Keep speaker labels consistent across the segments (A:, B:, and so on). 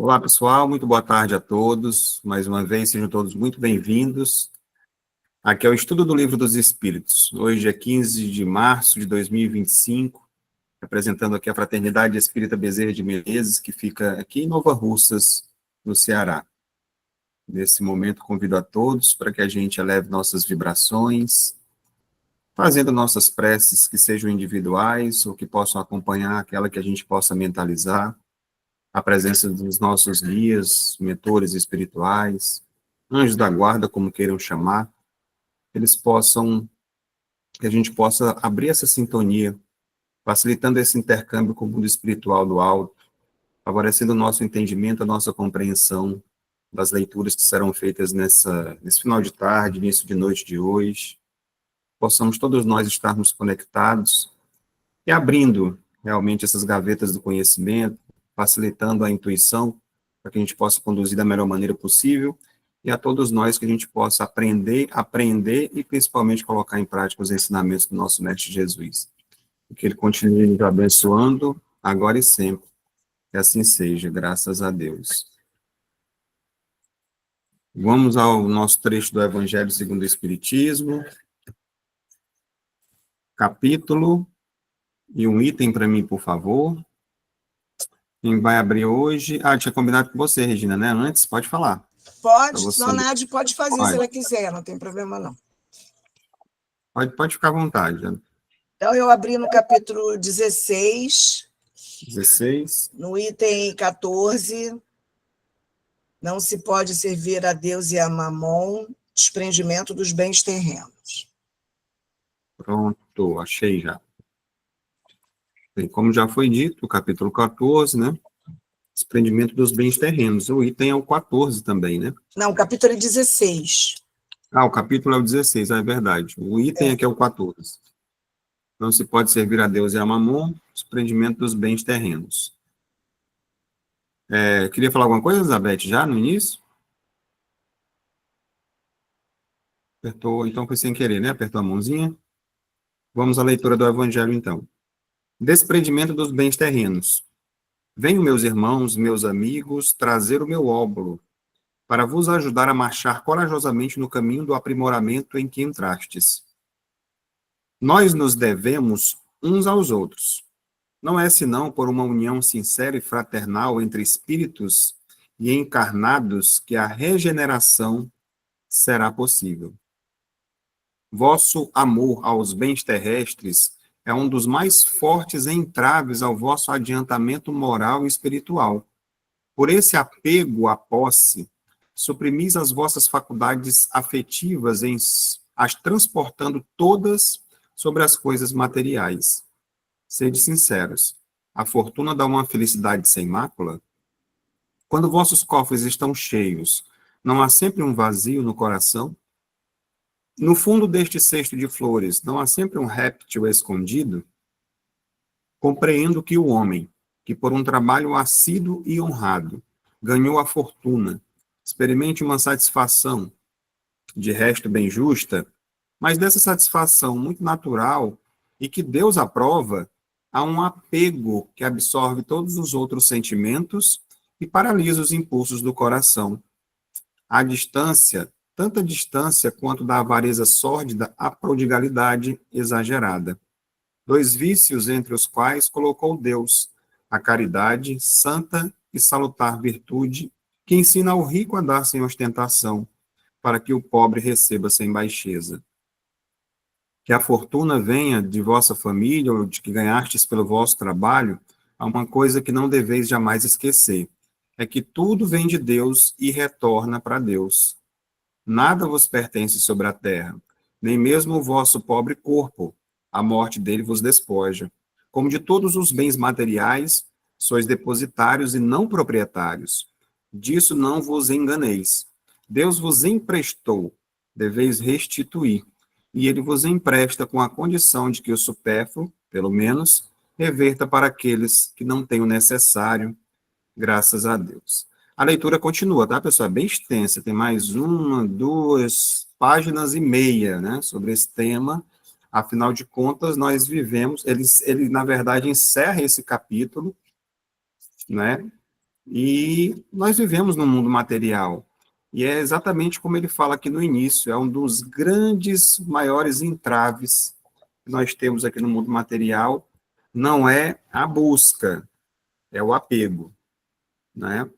A: Olá, pessoal, muito boa tarde a todos. Mais uma vez, sejam todos muito bem-vindos. Aqui é o Estudo do Livro dos Espíritos. Hoje é 15 de março de 2025, representando aqui a Fraternidade Espírita Bezerra de Menezes, que fica aqui em Nova Russas, no Ceará. Nesse momento, convido a todos para que a gente eleve nossas vibrações, fazendo nossas preces que sejam individuais ou que possam acompanhar aquela que a gente possa mentalizar, a presença dos nossos guias, mentores espirituais, anjos da guarda, como queiram chamar, que a gente possa abrir essa sintonia, facilitando esse intercâmbio com o mundo espiritual do alto, favorecendo o nosso entendimento, a nossa compreensão das leituras que serão feitas nesse final de tarde, início de noite de hoje, possamos todos nós estarmos conectados e abrindo realmente essas gavetas do conhecimento, facilitando a intuição, para que a gente possa conduzir da melhor maneira possível, e a todos nós que a gente possa aprender e principalmente colocar em prática os ensinamentos do nosso Mestre Jesus. Que ele continue nos abençoando, agora e sempre. Que assim seja, graças a Deus. Vamos ao nosso trecho do Evangelho segundo o Espiritismo, capítulo, e um item para mim, por favor. Quem vai abrir hoje... tinha combinado com você, Regina, né? Antes, pode falar.
B: Pode, senão a Nádia pode fazer se ela quiser, não tem problema não.
A: Pode ficar à vontade.
B: Então, eu abri no capítulo 16,
A: 16.
B: No item 14, não se pode servir a Deus e a Mamon, desprendimento dos bens terrenos.
A: Pronto, achei já. E como já foi dito, o capítulo 14, né? Desprendimento dos bens terrenos. O item é o 14 também, né?
B: Não, o capítulo é 16.
A: O capítulo é o 16, é verdade. O item aqui é o 14. Não se pode servir a Deus e a Mamon, desprendimento dos bens terrenos. Queria falar alguma coisa, Elizabeth, já no início? Apertou, então foi sem querer, né? Apertou a mãozinha. Vamos à leitura do Evangelho, então. Desprendimento dos bens terrenos. Venho, meus irmãos, meus amigos, trazer o meu óbolo, para vos ajudar a marchar corajosamente no caminho do aprimoramento em que entrastes. Nós nos devemos uns aos outros. Não é senão por uma união sincera e fraternal entre espíritos e encarnados que a regeneração será possível. Vosso amor aos bens terrestres é um dos mais fortes entraves ao vosso adiantamento moral e espiritual. Por esse apego à posse, suprimis as vossas faculdades afetivas, as transportando todas sobre as coisas materiais. Sede sinceros, a fortuna dá uma felicidade sem mácula? Quando vossos cofres estão cheios, não há sempre um vazio no coração? No fundo deste cesto de flores, não há sempre um réptil escondido? Compreendo que o homem, que por um trabalho assíduo e honrado, ganhou a fortuna, experimente uma satisfação, de resto bem justa, mas dessa satisfação muito natural e que Deus aprova, há um apego que absorve todos os outros sentimentos e paralisa os impulsos do coração. A distância, tanta distância quanto da avareza sórdida à prodigalidade exagerada. Dois vícios entre os quais colocou Deus, a caridade, santa e salutar virtude, que ensina ao rico a dar sem ostentação, para que o pobre receba sem baixeza. Que a fortuna venha de vossa família ou de que ganhastes pelo vosso trabalho, há uma coisa que não deveis jamais esquecer, é que tudo vem de Deus e retorna para Deus. Nada vos pertence sobre a terra, nem mesmo o vosso pobre corpo. A morte dele vos despoja. Como de todos os bens materiais, sois depositários e não proprietários. Disso não vos enganeis. Deus vos emprestou, deveis restituir. E ele vos empresta com a condição de que o supérfluo, pelo menos, reverta para aqueles que não têm o necessário, graças a Deus. A leitura continua, tá, pessoal? É bem extensa, tem mais 2 páginas e meia, né, sobre esse tema. Afinal de contas, nós vivemos, ele na verdade, encerra esse capítulo, né, E nós vivemos num mundo material. E é exatamente como ele fala aqui no início, é um dos grandes, maiores entraves que nós temos aqui no mundo material, não é a busca, é o apego, né?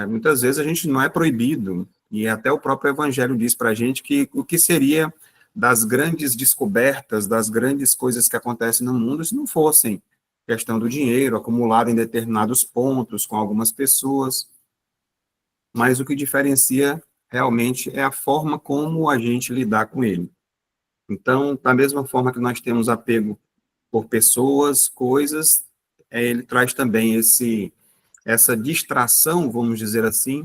A: Muitas vezes a gente não é proibido, e até o próprio Evangelho diz para a gente que o que seria das grandes descobertas, das grandes coisas que acontecem no mundo, se não fossem questão do dinheiro acumulado em determinados pontos com algumas pessoas, mas o que diferencia realmente é a forma como a gente lidar com ele. Então, da mesma forma que nós temos apego por pessoas, coisas, ele traz também essa distração, vamos dizer assim,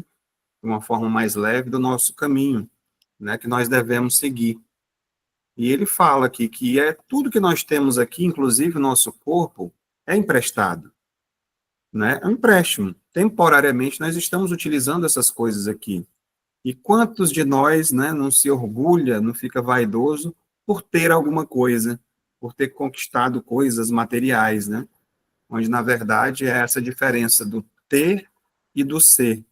A: de uma forma mais leve do nosso caminho, né, que nós devemos seguir. E ele fala aqui que é tudo que nós temos aqui, inclusive o nosso corpo, é emprestado, né? É um empréstimo. Temporariamente nós estamos utilizando essas coisas aqui. E quantos de nós, né, não se orgulha, não fica vaidoso por ter alguma coisa, por ter conquistado coisas materiais, né? Onde, na verdade, é essa diferença do ter e do ser,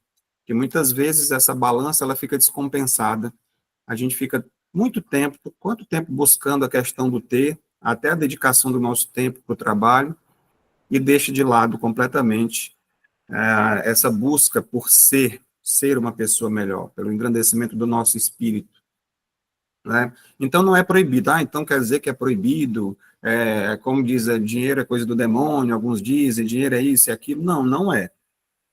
A: que muitas vezes essa balança ela fica descompensada. A gente fica muito tempo, quanto tempo buscando a questão do ter, até a dedicação do nosso tempo para o trabalho, e deixa de lado completamente essa busca por ser uma pessoa melhor, pelo engrandecimento do nosso espírito, né? Então não é proibido. Então quer dizer que é proibido, como diz, dinheiro é coisa do demônio, alguns dizem, dinheiro é isso e aquilo. Não, não é.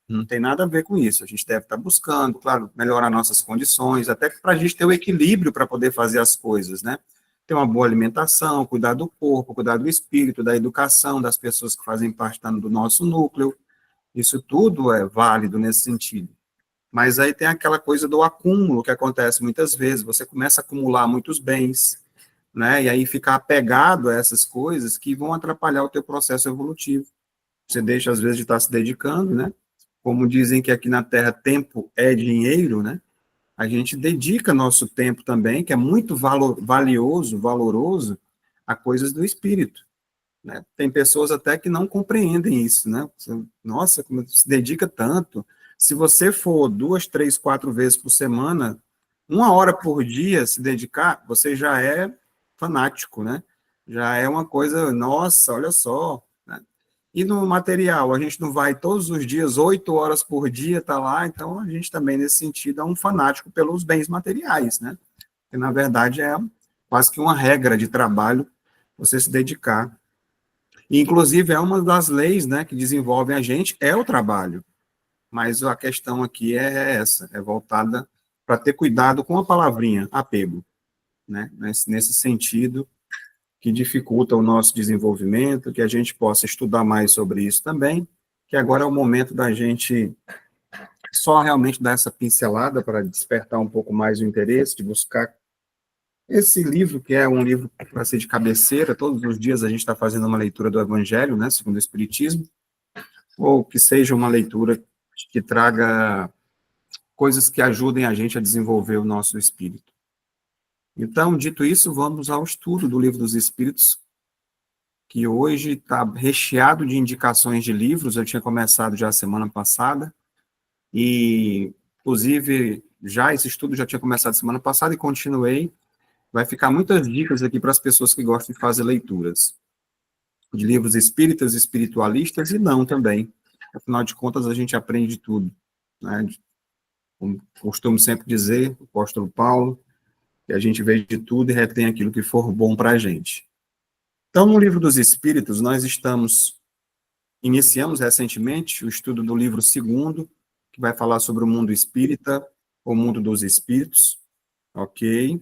A: Não tem nada a ver com isso. A gente deve estar buscando, claro, melhorar nossas condições, até para a gente ter o equilíbrio para poder fazer as coisas, né? Ter uma boa alimentação, cuidar do corpo, cuidar do espírito, da educação, das pessoas que fazem parte do nosso núcleo. Isso tudo é válido nesse sentido. Mas aí tem aquela coisa do acúmulo que acontece muitas vezes. Você começa a acumular muitos bens, né? E aí ficar apegado a essas coisas que vão atrapalhar o teu processo evolutivo. Você deixa, às vezes, de estar se dedicando, né? Como dizem que aqui na Terra tempo é dinheiro, né? A gente dedica nosso tempo também, que é muito valoroso, a coisas do espírito, né? Tem pessoas até que não compreendem isso, né? Nossa, como se dedica tanto. Se você for 2, 3, 4 vezes por semana, 1 hora por dia se dedicar, você já é fanático, né? Já é uma coisa, nossa, olha só, né? E no material, a gente não vai todos os dias, 8 horas por dia, tá lá, então a gente também, nesse sentido, é um fanático pelos bens materiais, né? Que, na verdade, é quase que uma regra de trabalho você se dedicar. E, inclusive, é uma das leis, né, que desenvolvem a gente, é o trabalho. Mas a questão aqui é essa, é voltada para ter cuidado com a palavrinha, apego, né? Nesse sentido, que dificulta o nosso desenvolvimento, que a gente possa estudar mais sobre isso também, que agora é o momento da gente só realmente dar essa pincelada para despertar um pouco mais o interesse, de buscar esse livro, que é um livro para ser de cabeceira. Todos os dias a gente está fazendo uma leitura do Evangelho, né, segundo o Espiritismo, ou que seja uma leitura que traga coisas que ajudem a gente a desenvolver o nosso espírito. Então, dito isso, vamos ao estudo do Livro dos Espíritos, que hoje está recheado de indicações de livros. Eu tinha começado já a semana passada, e, inclusive, já esse estudo já tinha começado semana passada e continuei. Vai ficar muitas dicas aqui para as pessoas que gostam de fazer leituras de livros espíritas, espiritualistas e não também. Afinal de contas, a gente aprende tudo, né? Como costumo sempre dizer, o apóstolo Paulo, que a gente vê de tudo e retém aquilo que for bom para a gente. Então, no Livro dos Espíritos, nós iniciamos recentemente o estudo do livro segundo, que vai falar sobre o mundo espírita, o mundo dos espíritos, ok?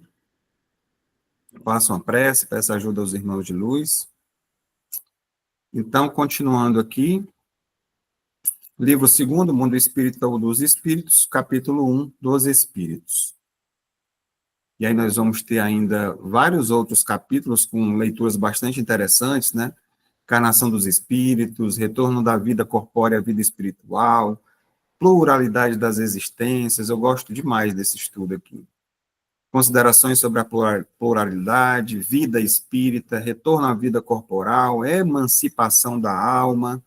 A: Faça uma prece, peça ajuda aos irmãos de luz. Então, continuando aqui, livro segundo, Mundo Espírita ou dos Espíritos, capítulo 1, dos Espíritos. E aí nós vamos ter ainda vários outros capítulos com leituras bastante interessantes, né? Encarnação dos Espíritos, Retorno da Vida Corpórea à Vida Espiritual, Pluralidade das Existências. Eu gosto demais desse estudo aqui. Considerações sobre a pluralidade, vida espírita, retorno à vida corporal, emancipação da alma.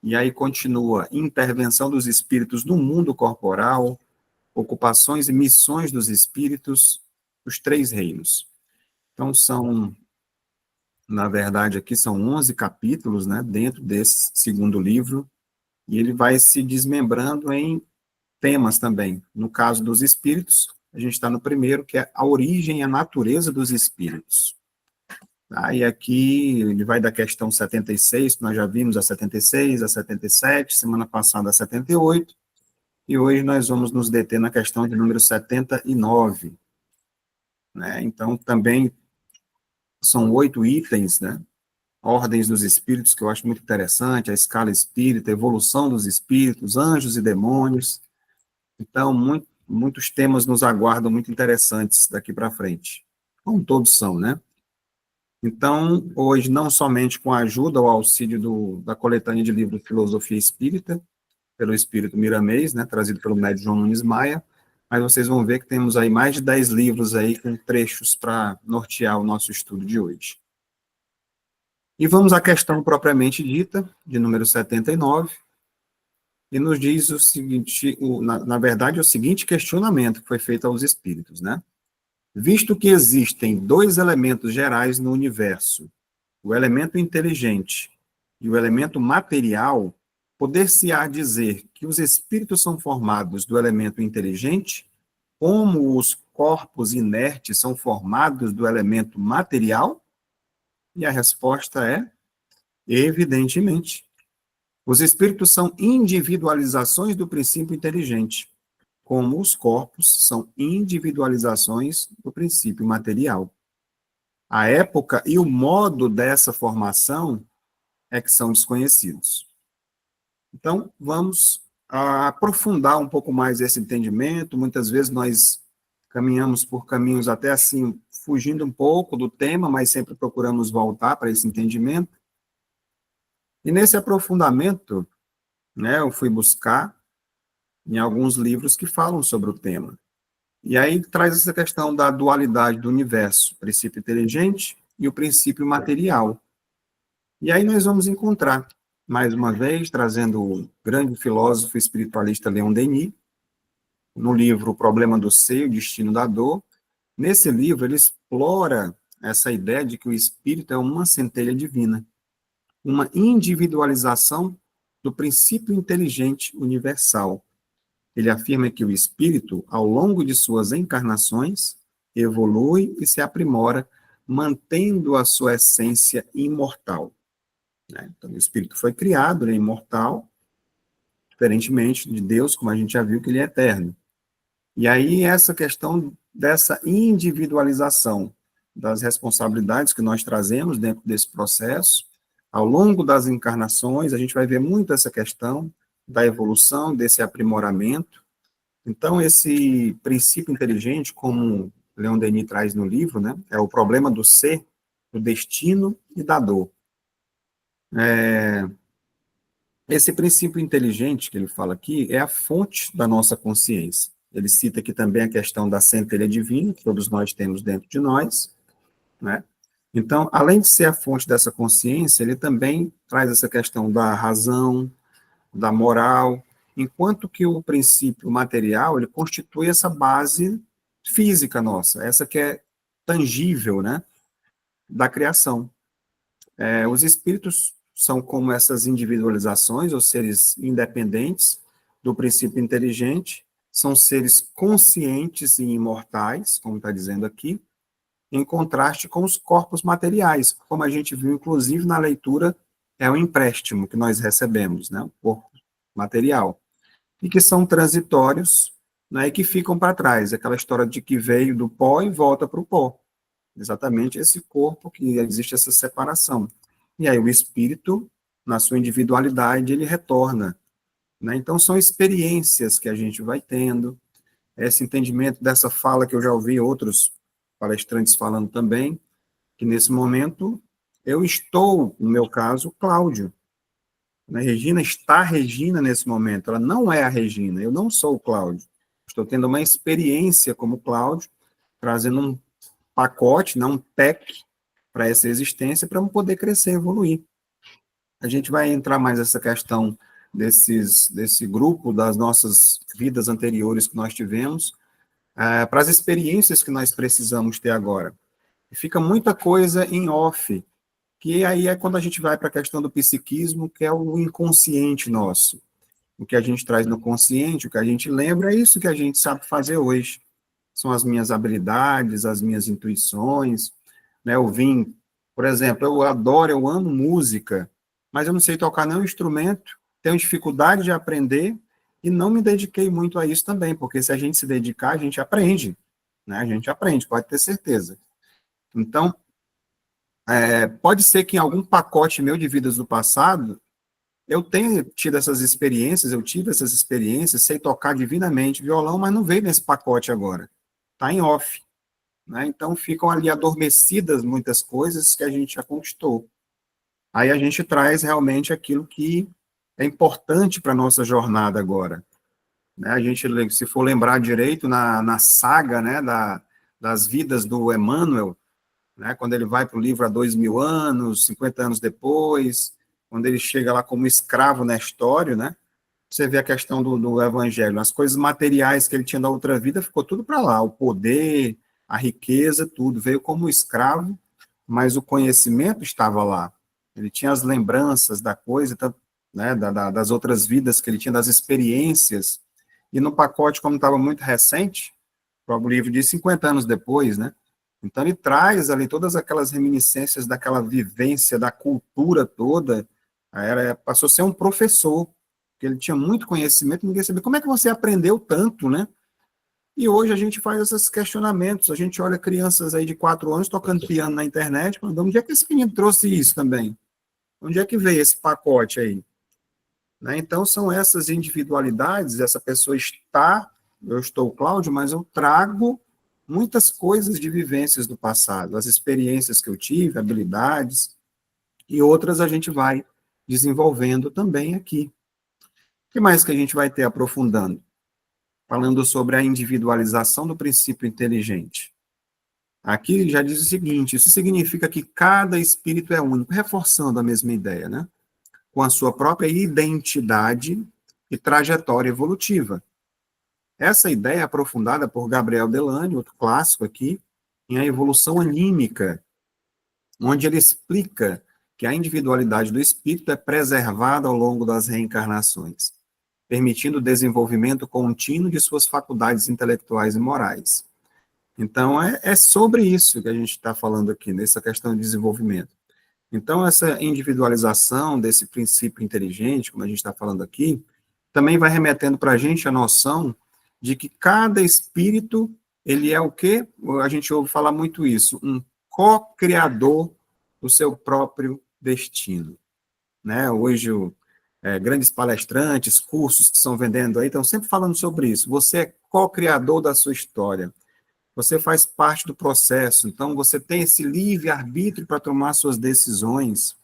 A: E aí continua, intervenção dos espíritos no mundo corporal, ocupações e missões dos espíritos, os 3 reinos. Então, na verdade, aqui são 11 capítulos, né, dentro desse segundo livro, e ele vai se desmembrando em temas também. No caso dos espíritos, a gente está no primeiro, que é a origem e a natureza dos espíritos. Tá? E aqui ele vai da questão 76, que nós já vimos a 76, a 77, semana passada a 78, e hoje nós vamos nos deter na questão de número 79. Né? Então, também são 8 itens, né? Ordens dos espíritos, que eu acho muito interessante, a escala espírita, a evolução dos espíritos, anjos e demônios. Então, muitos temas nos aguardam muito interessantes daqui para frente, como todos são, né? Então, hoje, não somente com a ajuda ou auxílio da coletânea de livros Filosofia Espírita, pelo Espírito Miramês, né, trazido pelo médium João Nunes Maia, mas vocês vão ver que temos aí mais de 10 livros aí com trechos para nortear o nosso estudo de hoje. E vamos à questão propriamente dita, de número 79, e nos diz o seguinte, na verdade, o seguinte questionamento que foi feito aos espíritos, né? Visto que existem 2 elementos gerais no universo, o elemento inteligente e o elemento material, poder-se-á dizer que os espíritos são formados do elemento inteligente, como os corpos inertes são formados do elemento material? E a resposta é, evidentemente. Os espíritos são individualizações do princípio inteligente, como os corpos são individualizações do princípio material. A época e o modo dessa formação é que são desconhecidos. Então, vamos aprofundar um pouco mais esse entendimento. Muitas vezes nós caminhamos por caminhos até assim, fugindo um pouco do tema, mas sempre procuramos voltar para esse entendimento. E nesse aprofundamento, né, eu fui buscar em alguns livros que falam sobre o tema. E aí traz essa questão da dualidade do universo, o princípio inteligente e o princípio material. E aí nós vamos encontrar, mais uma vez, trazendo o grande filósofo espiritualista Leon Denis, no livro O Problema do Ser e o Destino da Dor. Nesse livro, ele explora essa ideia de que o espírito é uma centelha divina, uma individualização do princípio inteligente universal. Ele afirma que o espírito, ao longo de suas encarnações, evolui e se aprimora, mantendo a sua essência imortal. Então, o espírito foi criado, ele é imortal, diferentemente de Deus, como a gente já viu que ele é eterno. E aí, essa questão dessa individualização das responsabilidades que nós trazemos dentro desse processo, ao longo das encarnações, a gente vai ver muito essa questão da evolução, desse aprimoramento. Então, esse princípio inteligente, como Leon Denis traz no livro, né, é o problema do ser, do destino e da dor. Esse princípio inteligente que ele fala aqui é a fonte da nossa consciência. Ele cita aqui também a questão da centelha divina, que todos nós temos dentro de nós, né? Então, além de ser a fonte dessa consciência, ele também traz essa questão da razão, da moral, enquanto que o princípio material, ele constitui essa base física nossa, essa que é tangível, né, da criação. Os espíritos são como essas individualizações, ou seres independentes do princípio inteligente, são seres conscientes e imortais, como está dizendo aqui, em contraste com os corpos materiais, como a gente viu, inclusive, na leitura, é um empréstimo que nós recebemos, né, o corpo material, e que são transitórios, né, e que ficam para trás, aquela história de que veio do pó e volta para o pó, exatamente esse corpo que existe essa separação. E aí o espírito, na sua individualidade, ele retorna, né? Então são experiências que a gente vai tendo, esse entendimento dessa fala que eu já ouvi outros palestrantes falando também, que nesse momento eu estou, no meu caso, Cláudio. Né? Regina está Regina nesse momento, ela não é a Regina, eu não sou o Cláudio. Estou tendo uma experiência como Cláudio, trazendo um pacote, não um pack, para essa existência, para eu poder crescer, evoluir. a gente vai entrar mais nessa questão desse grupo, das nossas vidas anteriores que nós tivemos, para as experiências que nós precisamos ter agora. E fica muita coisa em off, que aí é quando a gente vai para a questão do psiquismo, que é o inconsciente nosso. O que a gente traz no consciente, o que a gente lembra, é isso que a gente sabe fazer hoje. São as minhas habilidades, as minhas intuições, né? Eu vim, por exemplo, eu amo música, mas eu não sei tocar nenhum instrumento, tenho dificuldade de aprender e não me dediquei muito a isso também, porque se a gente se dedicar, a gente aprende, né? A gente aprende, pode ter certeza. Então, pode ser que em algum pacote meu de vidas do passado, eu tenha tido essas experiências, eu tive essas experiências, sei tocar divinamente violão, mas não veio nesse pacote agora. Está em off, né? Então ficam ali adormecidas muitas coisas que a gente já conquistou. Aí a gente traz realmente aquilo que é importante para a nossa jornada agora, né? A gente, se for lembrar direito, na saga, né, das vidas do Emmanuel, né, quando ele vai para o livro há 2000 anos, 50 anos depois, quando ele chega lá como escravo Nestório, né, você vê a questão do evangelho, as coisas materiais que ele tinha na outra vida, ficou tudo para lá, o poder, a riqueza, tudo, veio como escravo, mas o conhecimento estava lá, ele tinha as lembranças da coisa, né, das outras vidas que ele tinha, das experiências, e no pacote, como estava muito recente, o livro de 50 anos depois, né, então ele traz ali todas aquelas reminiscências daquela vivência, da cultura toda, passou a ser um professor, porque ele tinha muito conhecimento, ninguém sabia como é que você aprendeu tanto, né? E hoje a gente faz esses questionamentos, a gente olha crianças aí de 4 anos tocando piano na internet, falando, onde é que esse menino trouxe isso também? Onde é que veio esse pacote aí? Né? Então são essas individualidades, essa pessoa está, eu estou Cláudio, mas eu trago muitas coisas de vivências do passado, as experiências que eu tive, habilidades, e outras a gente vai desenvolvendo também aqui. O que mais que a gente vai ter aprofundando? Falando sobre a individualização do princípio inteligente. Aqui já diz o seguinte, isso significa que cada espírito é único, reforçando a mesma ideia, né? Com a sua própria identidade e trajetória evolutiva. Essa ideia é aprofundada por Gabriel Delany, outro clássico aqui, em A Evolução Anímica, onde ele explica que a individualidade do espírito é preservada ao longo das reencarnações, permitindo o desenvolvimento contínuo de suas faculdades intelectuais e morais. Então, é sobre isso que a gente está falando aqui, nessa questão de desenvolvimento. Então, essa individualização desse princípio inteligente, como a gente está falando aqui, também vai remetendo para a gente a noção de que cada espírito, ele é o quê? A gente ouve falar muito isso, um co-criador do seu próprio destino. Né? Hoje, grandes palestrantes, cursos que estão vendendo aí, estão sempre falando sobre isso. Você é co-criador da sua história. Você faz parte do processo, então você tem esse livre-arbítrio para tomar suas decisões.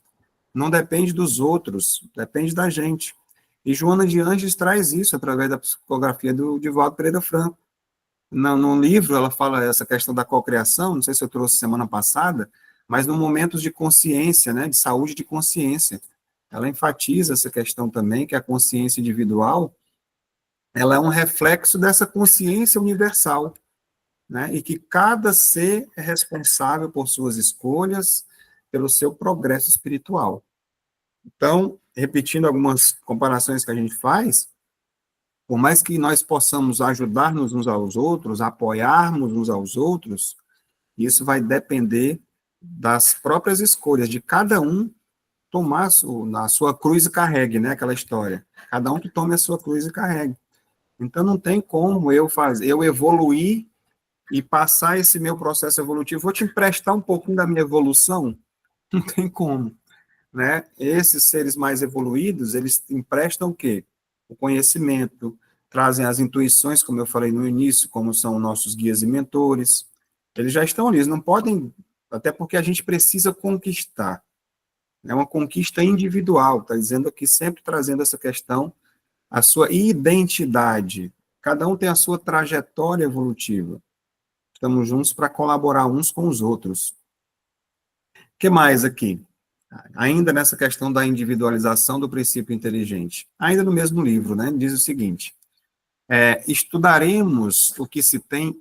A: Não depende dos outros, depende da gente. E Joana de Ângeles traz isso através da psicografia do Divaldo Pereira Franco. No livro, ela fala essa questão da cocriação, não sei se eu trouxe semana passada, mas no momentos de consciência, né, de saúde de consciência. Ela enfatiza essa questão também, que a consciência individual, ela é um reflexo dessa consciência universal, né, e que cada ser é responsável por suas escolhas, pelo seu progresso espiritual. Então, repetindo algumas comparações que a gente faz, por mais que nós possamos ajudar-nos uns aos outros, apoiarmos uns aos outros, isso vai depender das próprias escolhas, de cada um tomar a sua cruz e carregue, né, aquela história. Cada um que tome a sua cruz e carregue. Então, não tem como eu evoluir e passar esse meu processo evolutivo. Vou te emprestar um pouquinho da minha evolução? Não tem como. Né? Esses seres mais evoluídos, eles emprestam o quê? O conhecimento, trazem as intuições, como eu falei no início, como são nossos guias e mentores. Eles já estão ali, eles não podem, até porque a gente precisa conquistar. É uma conquista individual, está dizendo aqui, sempre trazendo essa questão, a sua identidade. Cada um tem a sua trajetória evolutiva. Estamos juntos para colaborar uns com os outros. O que mais aqui? Ainda nessa questão da individualização do princípio inteligente, ainda no mesmo livro, né, diz o seguinte: estudaremos o que se tem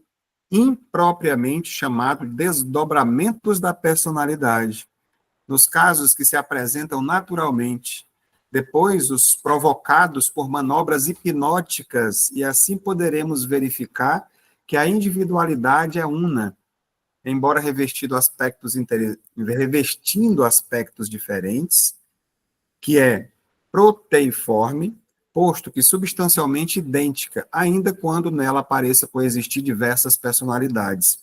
A: impropriamente chamado desdobramentos da personalidade, nos casos que se apresentam naturalmente, depois os provocados por manobras hipnóticas, e assim poderemos verificar que a individualidade é una, embora revestindo aspectos diferentes, que é proteiforme, posto que substancialmente idêntica, ainda quando nela pareça coexistir diversas personalidades.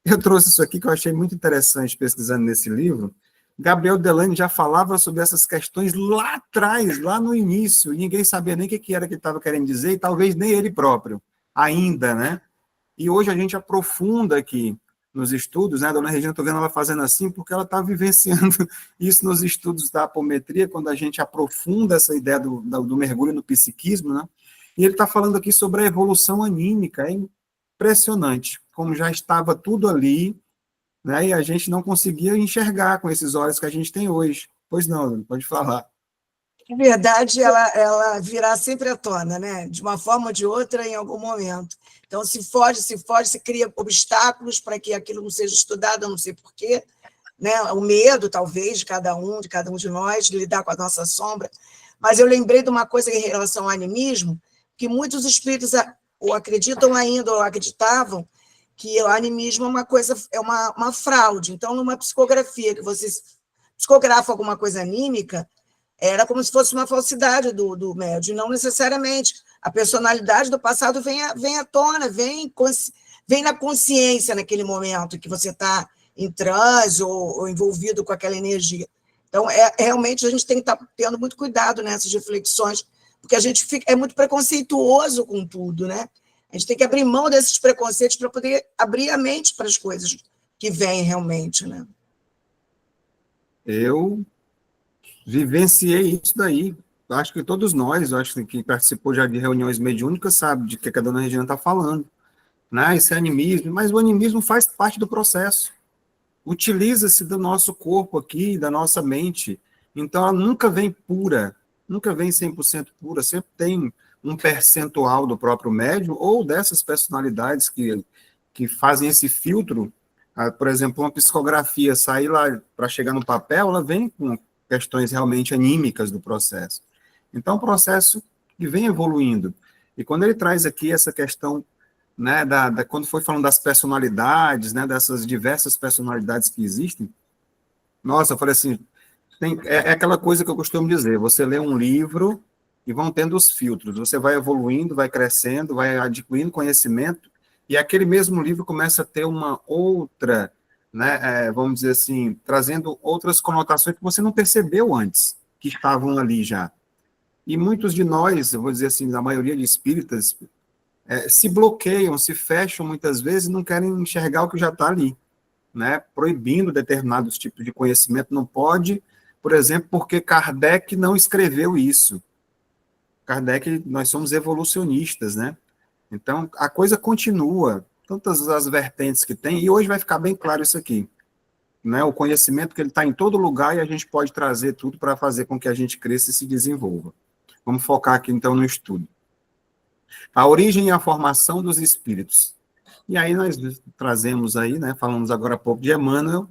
A: Eu trouxe isso aqui que eu achei muito interessante pesquisando nesse livro. Gabriel Delany já falava sobre essas questões lá atrás, lá no início, e ninguém sabia nem o que era que ele estava querendo dizer, e talvez nem ele próprio, ainda, né? E hoje a gente aprofunda aqui nos estudos, né? A dona Regina, estou vendo ela fazendo assim, porque ela está vivenciando isso nos estudos da apometria, quando a gente aprofunda essa ideia do mergulho no psiquismo, né? E ele está falando aqui sobre a evolução anímica, é impressionante, como já estava tudo ali, né? E a gente não conseguia enxergar com esses olhos que a gente tem hoje. Pois não, pode falar.
B: Na verdade, ela virá sempre à tona, né? De uma forma ou de outra, em algum momento. Então, se foge, se cria obstáculos para que aquilo não seja estudado, eu não sei porquê, né? O medo, talvez, de cada um de nós, de lidar com a nossa sombra. Mas eu lembrei de uma coisa em relação ao animismo, que muitos espíritos ou acreditam ainda, ou acreditavam, que o animismo é uma coisa, é uma fraude. Então, numa psicografia, que você psicografa alguma coisa anímica, era como se fosse uma falsidade do médium, não necessariamente. A personalidade do passado vem à tona, vem na consciência naquele momento que você está em transe ou envolvido com aquela energia. Então, realmente, a gente tem que estar tendo muito cuidado nessas reflexões, porque a gente é muito preconceituoso com tudo, né? A gente tem que abrir mão desses preconceitos para poder abrir a mente para as coisas que vêm realmente, né?
A: Eu vivenciei isso daí. Acho que todos nós, acho que participou já de reuniões mediúnicas, sabe de que a dona Regina está falando, né? Esse animismo, mas o animismo faz parte do processo. Utiliza-se do nosso corpo aqui, da nossa mente. Então, ela nunca vem pura, nunca vem 100% pura, sempre tem um percentual do próprio médium ou dessas personalidades que fazem esse filtro. Por exemplo, uma psicografia sair lá para chegar no papel, ela vem com questões realmente anímicas do processo. Então, o processo que vem evoluindo. E quando ele traz aqui essa questão, né, quando foi falando das personalidades, né, dessas diversas personalidades que existem, nossa, eu falei assim, é aquela coisa que eu costumo dizer, você lê um livro e vão tendo os filtros, você vai evoluindo, vai crescendo, vai adquirindo conhecimento, e aquele mesmo livro começa a ter uma outra, né, vamos dizer assim, trazendo outras conotações que você não percebeu antes, que estavam ali já. E muitos de nós, eu vou dizer assim, a maioria de espíritas, se bloqueiam, se fecham muitas vezes e não querem enxergar o que já está ali, né? Proibindo determinados tipos de conhecimento, não pode, por exemplo, porque Kardec não escreveu isso. Kardec, nós somos evolucionistas, né? Então, a coisa continua, tantas as vertentes que tem, e hoje vai ficar bem claro isso aqui, né? O conhecimento que ele está em todo lugar e a gente pode trazer tudo para fazer com que a gente cresça e se desenvolva. Vamos focar aqui, então, no estudo. A origem e a formação dos espíritos. E aí nós trazemos aí, né, falamos agora há pouco de Emmanuel,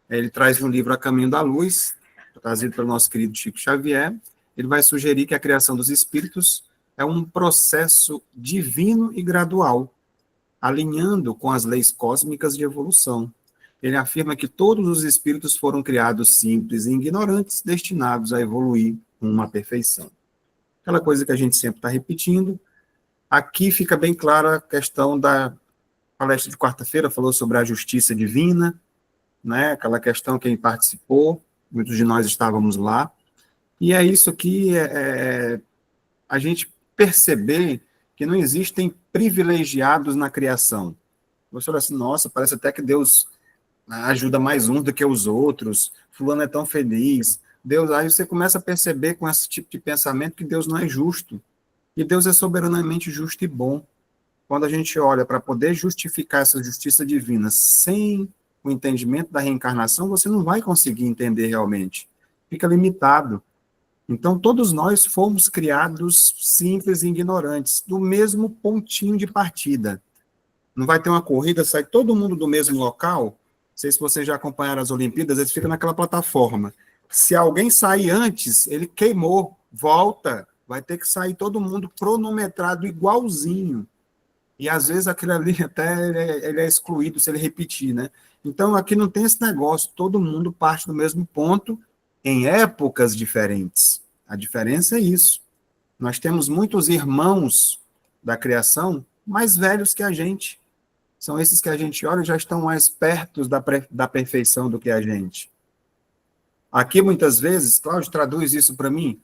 A: ele traz no livro A Caminho da Luz, trazido pelo nosso querido Chico Xavier, ele vai sugerir que a criação dos espíritos é um processo divino e gradual, alinhando com as leis cósmicas de evolução. Ele afirma que todos os espíritos foram criados simples e ignorantes, destinados a evoluir rumo à perfeição. Aquela coisa que a gente sempre está repetindo. Aqui fica bem clara a questão da palestra de quarta-feira, falou sobre a justiça divina, né? Aquela questão quem participou, muitos de nós estávamos lá, e é isso aqui, a gente perceber que não existem privilegiados na criação. Você fala assim, nossa, parece até que Deus ajuda mais uns do que os outros, fulano é tão feliz, Deus, aí você começa a perceber com esse tipo de pensamento que Deus não é justo, e Deus é soberanamente justo e bom. Quando a gente olha para poder justificar essa justiça divina sem o entendimento da reencarnação, você não vai conseguir entender realmente. Fica limitado. Então, todos nós fomos criados simples e ignorantes, do mesmo pontinho de partida. Não vai ter uma corrida, sai todo mundo do mesmo local. Não sei se vocês já acompanharam as Olimpíadas, eles ficam naquela plataforma. Se alguém sair antes, ele queimou, volta, vai ter que sair todo mundo cronometrado igualzinho. E às vezes aquele ali até ele é excluído se ele repetir, né? Então aqui não tem esse negócio, todo mundo parte do mesmo ponto em épocas diferentes. A diferença é isso. Nós temos muitos irmãos da criação mais velhos que a gente. São esses que a gente olha e já estão mais perto da perfeição do que a gente. Aqui, muitas vezes, Cláudio, traduz isso para mim.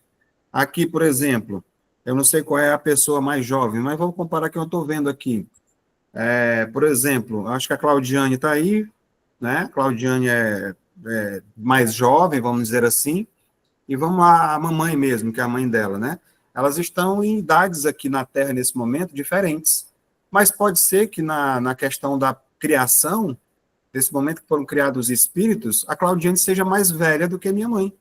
A: Aqui, por exemplo, eu não sei qual é a pessoa mais jovem, mas vamos comparar que eu estou vendo aqui. Por exemplo, acho que a Claudiane está aí, né? Claudiane é mais jovem, vamos dizer assim, e vamos lá, a mamãe mesmo, que é a mãe dela, né? Elas estão em idades aqui na Terra, nesse momento, diferentes. Mas pode ser que na questão da criação, nesse momento que foram criados os espíritos, a Claudiane seja mais velha do que a minha mãe.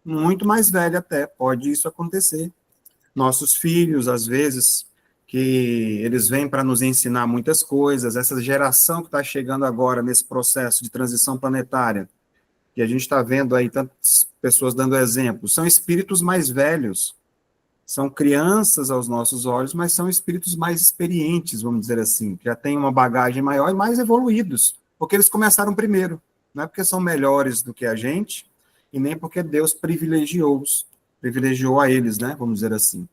A: Muito mais velha até, pode isso acontecer. Nossos filhos, às vezes, que eles vêm para nos ensinar muitas coisas, essa geração que está chegando agora nesse processo de transição planetária, que a gente está vendo aí tantas pessoas dando exemplo, são espíritos mais velhos, são crianças aos nossos olhos, mas são espíritos mais experientes, vamos dizer assim, que já têm uma bagagem maior e mais evoluídos, porque eles começaram primeiro, não é porque são melhores do que a gente, e nem porque Deus privilegiou a eles, né, vamos dizer assim.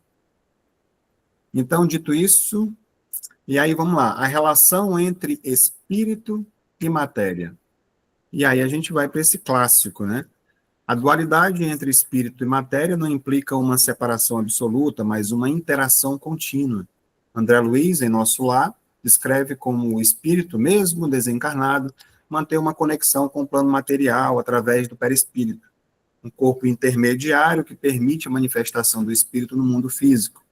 A: Então, dito isso, e aí vamos lá, a relação entre espírito e matéria. E aí a gente vai para esse clássico, né? A dualidade entre espírito e matéria não implica uma separação absoluta, mas uma interação contínua. André Luiz, em Nosso Lar, descreve como o espírito, mesmo desencarnado, mantém uma conexão com o plano material através do perispírito, um corpo intermediário que permite a manifestação do espírito no mundo físico.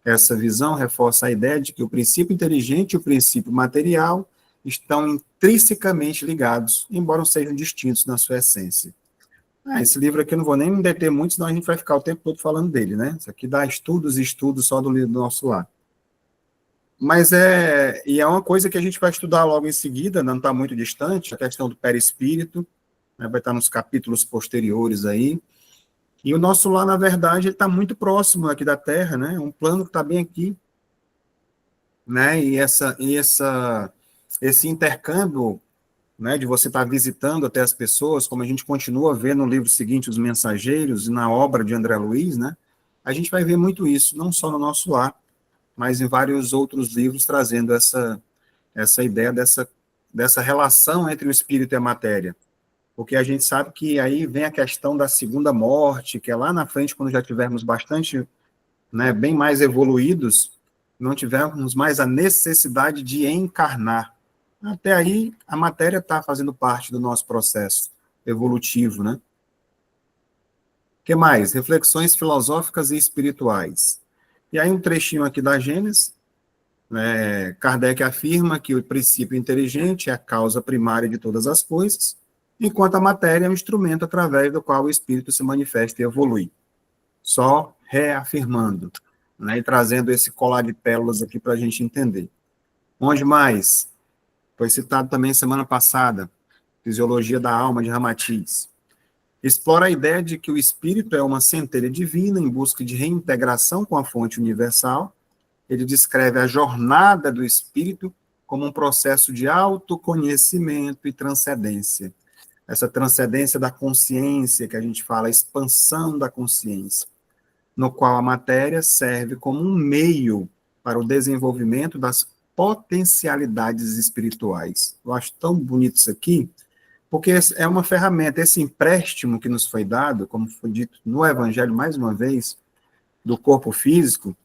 A: Essa visão reforça a ideia de que o princípio inteligente e o princípio material estão intrinsecamente ligados, embora sejam distintos na sua essência. Esse livro aqui eu não vou nem me deter muito, senão a gente vai ficar o tempo todo falando dele, né? Isso aqui dá estudos e estudos só do livro do Nosso Lar. Mas é uma coisa que a gente vai estudar logo em seguida, não está muito distante, a questão do perispírito, né, vai estar nos capítulos posteriores aí. E o Nosso Lar, na verdade, ele está muito próximo aqui da Terra, né? Um plano que está bem aqui, né? E esse intercâmbio, né, de você estar visitando até as pessoas, como a gente continua a ver no livro seguinte, Os Mensageiros, e na obra de André Luiz, né, a gente vai ver muito isso, não só no Nosso Lar, mas em vários outros livros, trazendo essa ideia dessa relação entre o espírito e a matéria. Porque a gente sabe que aí vem a questão da segunda morte, que é lá na frente, quando já tivermos bastante, né, bem mais evoluídos, não tivermos mais a necessidade de encarnar. Até aí, a matéria está fazendo parte do nosso processo evolutivo, né? O que mais? Reflexões filosóficas e espirituais. E aí um trechinho aqui da Gênesis, Kardec afirma que o princípio inteligente é a causa primária de todas as coisas, enquanto a matéria é um instrumento através do qual o espírito se manifesta e evolui. Só reafirmando, né, e trazendo esse colar de pérolas aqui para a gente entender. Onde mais? Foi citado também semana passada, Fisiologia da Alma, de Ramatiz. Explora a ideia de que o espírito é uma centelha divina em busca de reintegração com a fonte universal. Ele descreve a jornada do espírito como um processo de autoconhecimento e transcendência. Essa transcendência da consciência, que a gente fala, a expansão da consciência, no qual a matéria serve como um meio para o desenvolvimento das potencialidades espirituais. Eu acho tão bonito isso aqui, porque é uma ferramenta, esse empréstimo que nos foi dado, como foi dito no Evangelho mais uma vez, do corpo físico,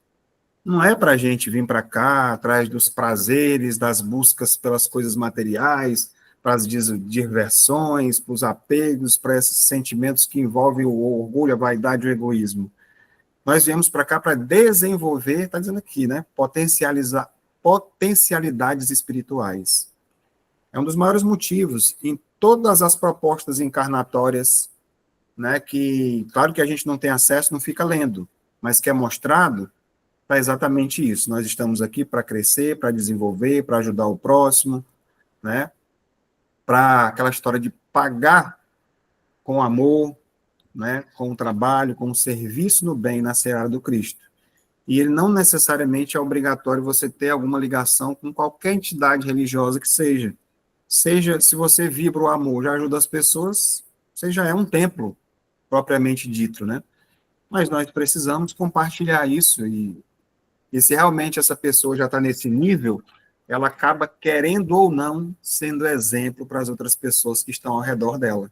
A: não é para a gente vir para cá, atrás dos prazeres, das buscas pelas coisas materiais, para as diversões, para os apegos, para esses sentimentos que envolvem o orgulho, a vaidade e o egoísmo. Nós viemos para cá para desenvolver, está dizendo aqui, né, potencialidades espirituais. É um dos maiores motivos em todas as propostas encarnatórias, né, que, claro que a gente não tem acesso, não fica lendo, mas que é mostrado, é exatamente isso. Nós estamos aqui para crescer, para desenvolver, para ajudar o próximo, né, para aquela história de pagar com amor, né, com o trabalho, com o serviço no bem na seara do Cristo. E ele não necessariamente é obrigatório você ter alguma ligação com qualquer entidade religiosa que seja. Seja, se você vibra o amor, já ajuda as pessoas, você já é um templo, propriamente dito, né? Mas nós precisamos compartilhar isso, e se realmente essa pessoa já está nesse nível, ela acaba, querendo ou não, sendo exemplo para as outras pessoas que estão ao redor dela.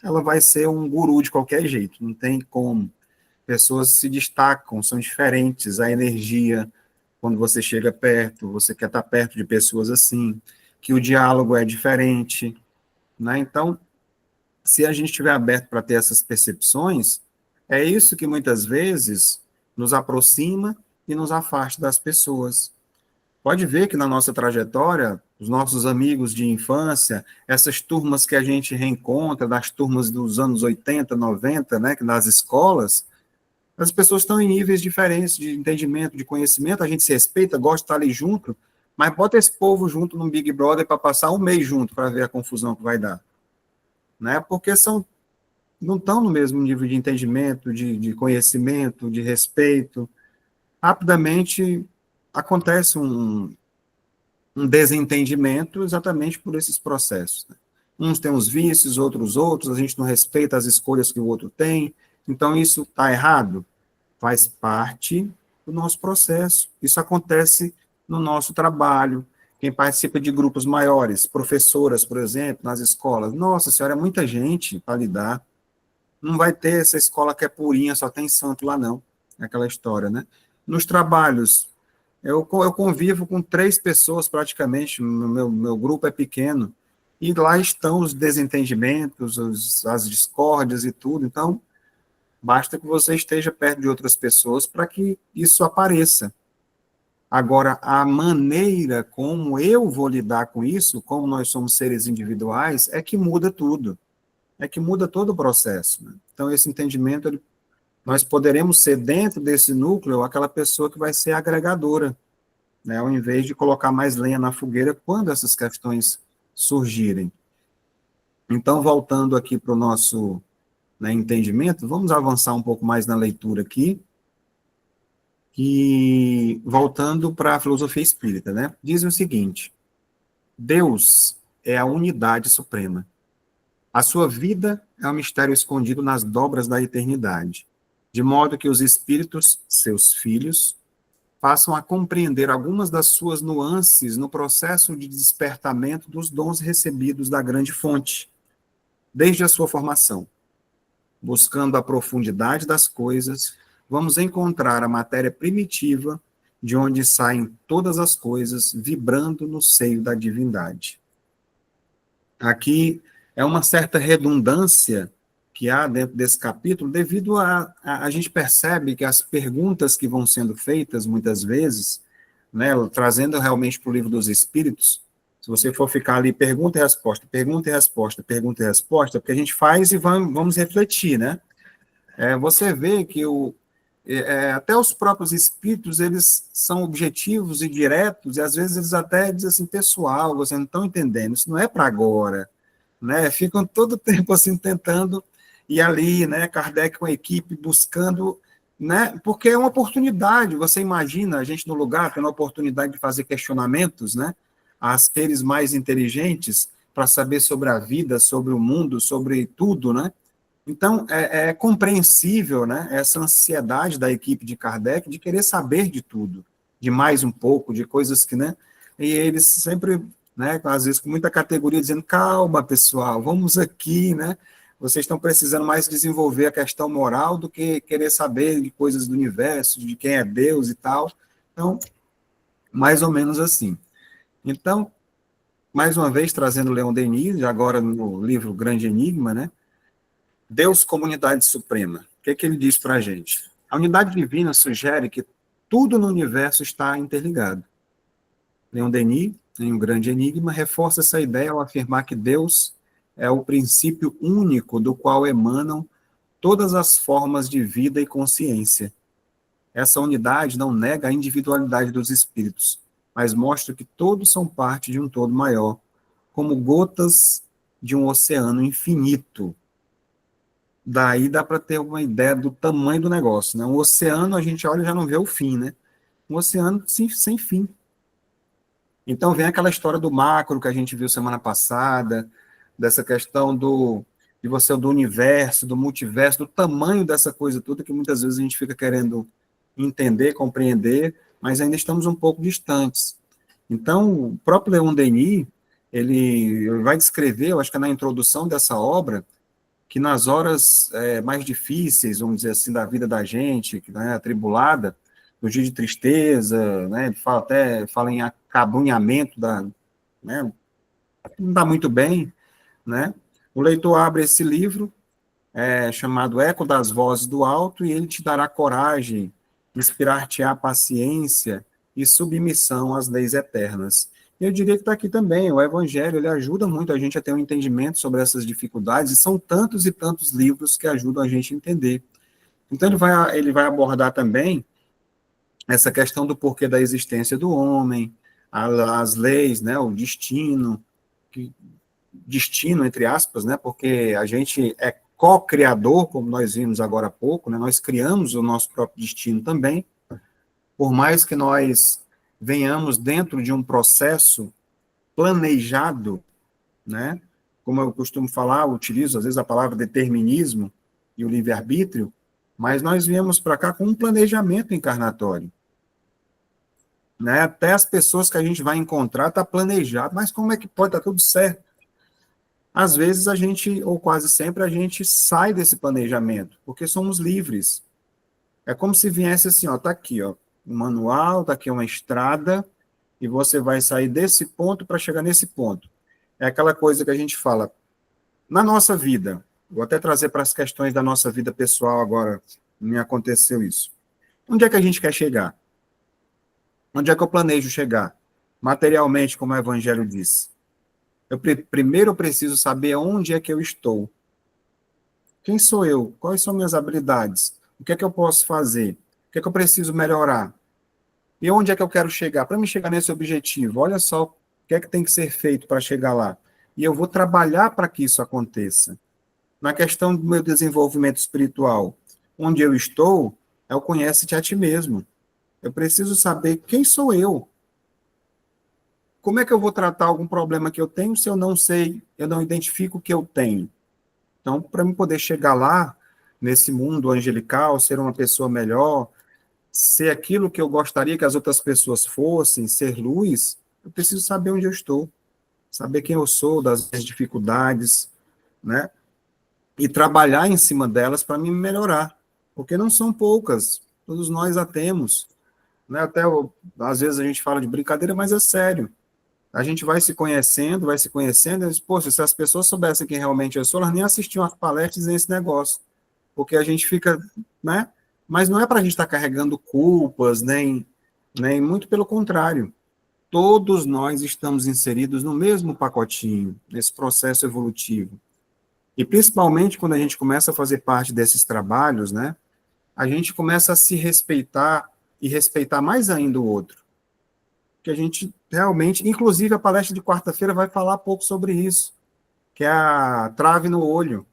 A: Ela vai ser um guru de qualquer jeito, não tem como. Pessoas se destacam, são diferentes, a energia, quando você chega perto, você quer estar perto de pessoas assim, que o diálogo é diferente, né? Então, se a gente estiver aberto para ter essas percepções, é isso que muitas vezes nos aproxima e nos afasta das pessoas. Pode ver que na nossa trajetória, os nossos amigos de infância, essas turmas que a gente reencontra, das turmas dos anos 80, 90, né, que nas escolas, as pessoas estão em níveis diferentes de entendimento, de conhecimento, a gente se respeita, gosta de estar ali junto, mas bota esse povo junto no Big Brother para passar um mês junto para ver a confusão que vai dar, né? Porque não estão no mesmo nível de entendimento, de conhecimento, de respeito. Rapidamente acontece um desentendimento exatamente por esses processos, né? Uns têm os vícios, outros, a gente não respeita as escolhas que o outro tem, então isso está errado? Faz parte do nosso processo. Isso acontece no nosso trabalho. Quem participa de grupos maiores, professoras, por exemplo, nas escolas, nossa senhora, é muita gente para lidar. Não vai ter essa escola que é purinha, só tem santo lá, não. É aquela história, né? Nos trabalhos, eu convivo com 3 pessoas praticamente, meu grupo é pequeno, e lá estão os desentendimentos, as discórdias e tudo. Então, basta que você esteja perto de outras pessoas para que isso apareça. Agora, a maneira como eu vou lidar com isso, como nós somos seres individuais, é que muda tudo. É que muda todo o processo, né? Então, esse entendimento, nós poderemos ser, dentro desse núcleo, aquela pessoa que vai ser agregadora, né? Ao invés de colocar mais lenha na fogueira quando essas questões surgirem. Então, voltando aqui para o nosso, né, entendimento, vamos avançar um pouco mais na leitura aqui, e voltando para a filosofia espírita, né? Diz o seguinte: Deus é a unidade suprema. A sua vida é um mistério escondido nas dobras da eternidade, de modo que os espíritos, seus filhos, passam a compreender algumas das suas nuances no processo de despertamento dos dons recebidos da grande fonte, desde a sua formação. Buscando a profundidade das coisas, vamos encontrar a matéria primitiva, de onde saem todas as coisas, vibrando no seio da divindade. Aqui é uma certa redundância que há dentro desse capítulo, devido a gente percebe que as perguntas que vão sendo feitas, muitas vezes, né, trazendo realmente para o Livro dos Espíritos, se você for ficar ali, pergunta e resposta, pergunta e resposta, pergunta e resposta, porque a gente faz e vamos refletir, né? Você vê que até os próprios espíritos, eles são objetivos e diretos, e às vezes eles até dizem assim, pessoal, vocês não estão entendendo, isso não é para agora, né? Ficam todo o tempo assim tentando ir ali, né? Kardec com a equipe buscando, né? Porque é uma oportunidade, você imagina a gente no lugar tendo a oportunidade de fazer questionamentos, né? A seres mais inteligentes para saber sobre a vida, sobre o mundo, sobre tudo, né? Então, é compreensível, né, essa ansiedade da equipe de Kardec de querer saber de tudo, de mais um pouco, de coisas que, né, e eles sempre, né, às vezes com muita categoria, dizendo, calma, pessoal, vamos aqui, né, vocês estão precisando mais desenvolver a questão moral do que querer saber de coisas do universo, de quem é Deus e tal. Então, mais ou menos assim. Então, mais uma vez, trazendo Leon Denis, agora no livro Grande Enigma, né, Deus como unidade suprema. O que ele diz para a gente? A unidade divina sugere que tudo no universo está interligado. Leon Denis, em Um Grande Enigma, reforça essa ideia ao afirmar que Deus é o princípio único do qual emanam todas as formas de vida e consciência. Essa unidade não nega a individualidade dos espíritos, mas mostra que todos são parte de um todo maior, como gotas de um oceano infinito. Daí dá para ter uma ideia do tamanho do negócio, né? Um oceano, a gente olha e já não vê o fim, né? Um oceano sem fim. Então vem aquela história do macro que a gente viu semana passada, dessa questão do universo, do multiverso, do tamanho dessa coisa toda que muitas vezes a gente fica querendo entender, compreender, mas ainda estamos um pouco distantes. Então, o próprio Leon Denis, ele vai descrever, eu acho que é na introdução dessa obra, que nas horas mais difíceis, vamos dizer assim, da vida da gente, né, atribulada, no dia de tristeza, né, ele fala em acabrunhamento, né, não dá muito bem, né, o leitor abre esse livro, chamado Eco das Vozes do Alto, e ele te dará coragem, inspirar-te-á paciência e submissão às leis eternas. Eu diria que está aqui também, o Evangelho, ele ajuda muito a gente a ter um entendimento sobre essas dificuldades, e são tantos e tantos livros que ajudam a gente a entender. Então, ele vai abordar também essa questão do porquê da existência do homem, as leis, né, o destino, destino, entre aspas, né, porque a gente é co-criador, como nós vimos agora há pouco, né, nós criamos o nosso próprio destino também, por mais que nós venhamos dentro de um processo planejado, né, como eu costumo falar, eu utilizo às vezes a palavra determinismo e o livre-arbítrio, mas nós viemos para cá com um planejamento encarnatório. Né? Até as pessoas que a gente vai encontrar está planejado, mas como é que pode estar tudo certo? Às vezes a gente, ou quase sempre, a gente sai desse planejamento, porque somos livres. É como se viesse assim, ó, tá aqui, ó, um manual, tá aqui uma estrada, e você vai sair desse ponto para chegar nesse ponto. É aquela coisa que a gente fala, na nossa vida, vou até trazer para as questões da nossa vida pessoal agora, me aconteceu isso. Onde é que a gente quer chegar? Onde é que eu planejo chegar? Materialmente, como o Evangelho diz. Primeiro eu preciso saber onde é que eu estou. Quem sou eu? Quais são minhas habilidades? O que é que eu posso fazer? O que é que eu preciso melhorar? E onde é que eu quero chegar? Para me chegar nesse objetivo, olha só o que é que tem que ser feito para chegar lá. E eu vou trabalhar para que isso aconteça. Na questão do meu desenvolvimento espiritual, onde eu estou, é o conhece-te a ti mesmo. Eu preciso saber quem sou eu. Como é que eu vou tratar algum problema que eu tenho se eu não sei, eu não identifico o que eu tenho? Então, para eu poder chegar lá, nesse mundo angelical, ser uma pessoa melhor, ser aquilo que eu gostaria que as outras pessoas fossem, ser luz, eu preciso saber onde eu estou, saber quem eu sou, das minhas dificuldades, né? E trabalhar em cima delas para me melhorar, porque não são poucas, todos nós a temos, né? Até às vezes a gente fala de brincadeira, mas é sério. A gente vai se conhecendo, e diz, poxa, se as pessoas soubessem quem realmente eu sou, elas nem assistiam às palestras nesse negócio, porque a gente fica, né? Mas não é para a gente estar carregando culpas, nem muito pelo contrário. Todos nós estamos inseridos no mesmo pacotinho, nesse processo evolutivo. E principalmente quando a gente começa a fazer parte desses trabalhos, né? A gente começa a se respeitar e respeitar mais ainda o outro. Que a gente realmente, inclusive a palestra de quarta-feira vai falar pouco sobre isso, que é a trave no olho,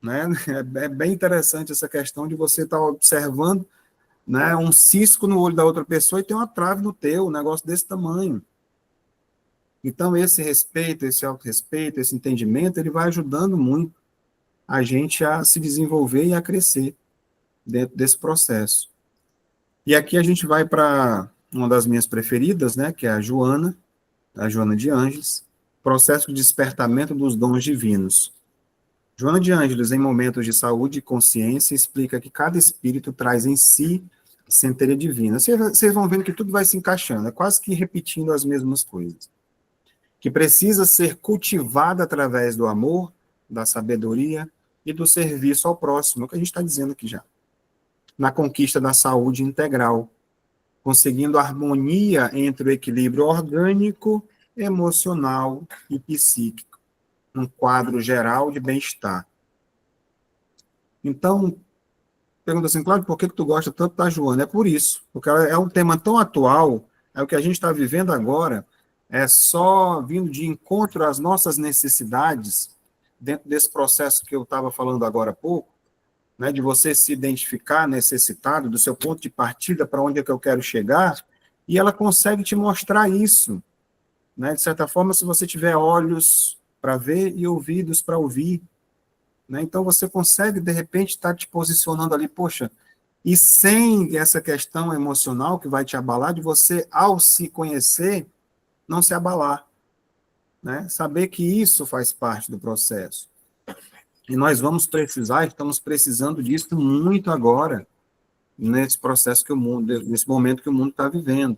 A: né? É bem interessante essa questão de você estar observando, né, um cisco no olho da outra pessoa e tem uma trave no teu, um negócio desse tamanho. Então esse respeito, esse autorrespeito, esse entendimento, ele vai ajudando muito a gente a se desenvolver e a crescer dentro desse processo. E aqui a gente vai para uma das minhas preferidas, né, que é a Joana de Ângeles, processo de despertamento dos dons divinos. Joana de Ângeles, em momentos de saúde e consciência, explica que cada espírito traz em si centelha divina. Vocês vão vendo que tudo vai se encaixando, é quase que repetindo as mesmas coisas. Que precisa ser cultivada através do amor, da sabedoria e do serviço ao próximo, é o que a gente está dizendo aqui já. Na conquista da saúde integral, conseguindo harmonia entre o equilíbrio orgânico emocional e psíquico, um quadro geral de bem-estar. Então, pergunta assim, Cláudio, por que tu gosta tanto da Joana? É por isso, porque ela é um tema tão atual, é o que a gente está vivendo agora, é só vindo de encontro às nossas necessidades, dentro desse processo que eu estava falando agora há pouco, né, de você se identificar necessitado, do seu ponto de partida, para onde é que eu quero chegar, e ela consegue te mostrar isso, né, de certa forma, se você tiver olhos para ver e ouvidos para ouvir, né, então você consegue, de repente, estar te posicionando ali, poxa, e sem essa questão emocional que vai te abalar, de você, ao se conhecer, não se abalar, né, saber que isso faz parte do processo. E nós vamos precisar, estamos precisando disso muito agora, nesse processo que o mundo, nesse momento que o mundo está vivendo.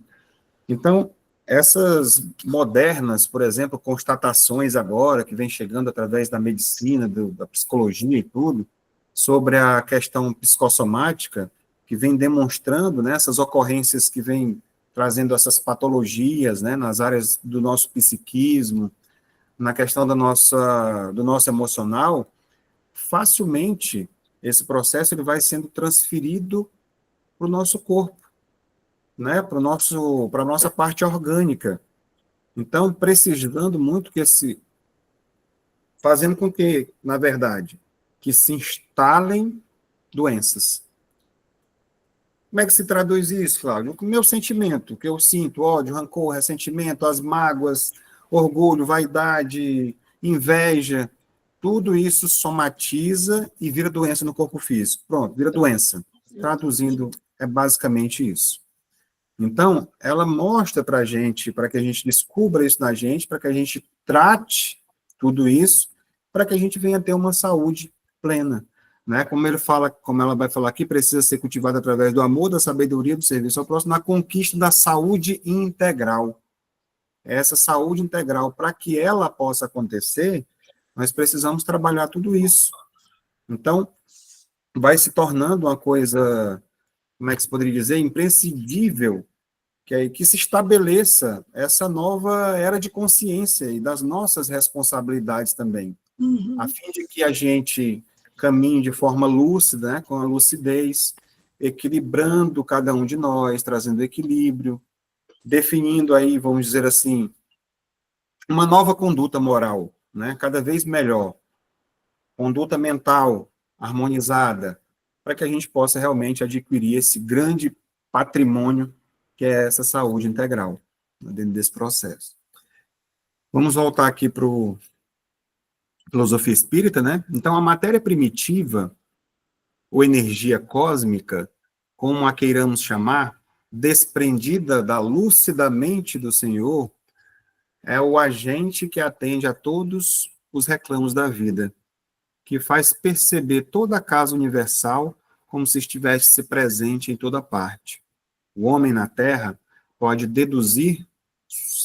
A: Então, essas modernas, por exemplo, constatações agora, que vem chegando através da medicina, da psicologia e tudo, sobre a questão psicossomática, que vem demonstrando, né, essas ocorrências que vêm trazendo essas patologias, né, nas áreas do nosso psiquismo, na questão do nosso emocional, facilmente esse processo ele vai sendo transferido para o nosso corpo, né, para a nossa parte orgânica. Então, precisando muito fazendo com que, na verdade, que se instalem doenças. Como é que se traduz isso, Flávio? O meu sentimento, o que eu sinto, ódio, rancor, ressentimento, as mágoas, orgulho, vaidade, inveja, tudo isso somatiza e vira doença no corpo físico. Pronto, vira doença. Traduzindo, é basicamente isso. Então, ela mostra para a gente, para que a gente descubra isso na gente, para que a gente trate tudo isso, para que a gente venha ter uma saúde plena. Né? Como ela vai falar aqui, precisa ser cultivada através do amor, da sabedoria, do serviço ao próximo, na conquista da saúde integral. Essa saúde integral, para que ela possa acontecer, nós precisamos trabalhar tudo isso. Então, vai se tornando uma coisa, como é que se poderia dizer, imprescindível, que se estabeleça essa nova era de consciência e das nossas responsabilidades também, a fim de que a gente caminhe de forma lúcida, né, com a lucidez, equilibrando cada um de nós, trazendo equilíbrio, definindo aí, vamos dizer assim, uma nova conduta moral, né, cada vez melhor, conduta mental harmonizada, para que a gente possa realmente adquirir esse grande patrimônio que é essa saúde integral, né, dentro desse processo. Vamos voltar aqui para a filosofia espírita, né? Então, a matéria primitiva, ou energia cósmica, como a queiramos chamar, desprendida da lúcida mente do Senhor, é o agente que atende a todos os reclamos da vida, que faz perceber toda a casa universal como se estivesse presente em toda parte. O homem na Terra pode deduzir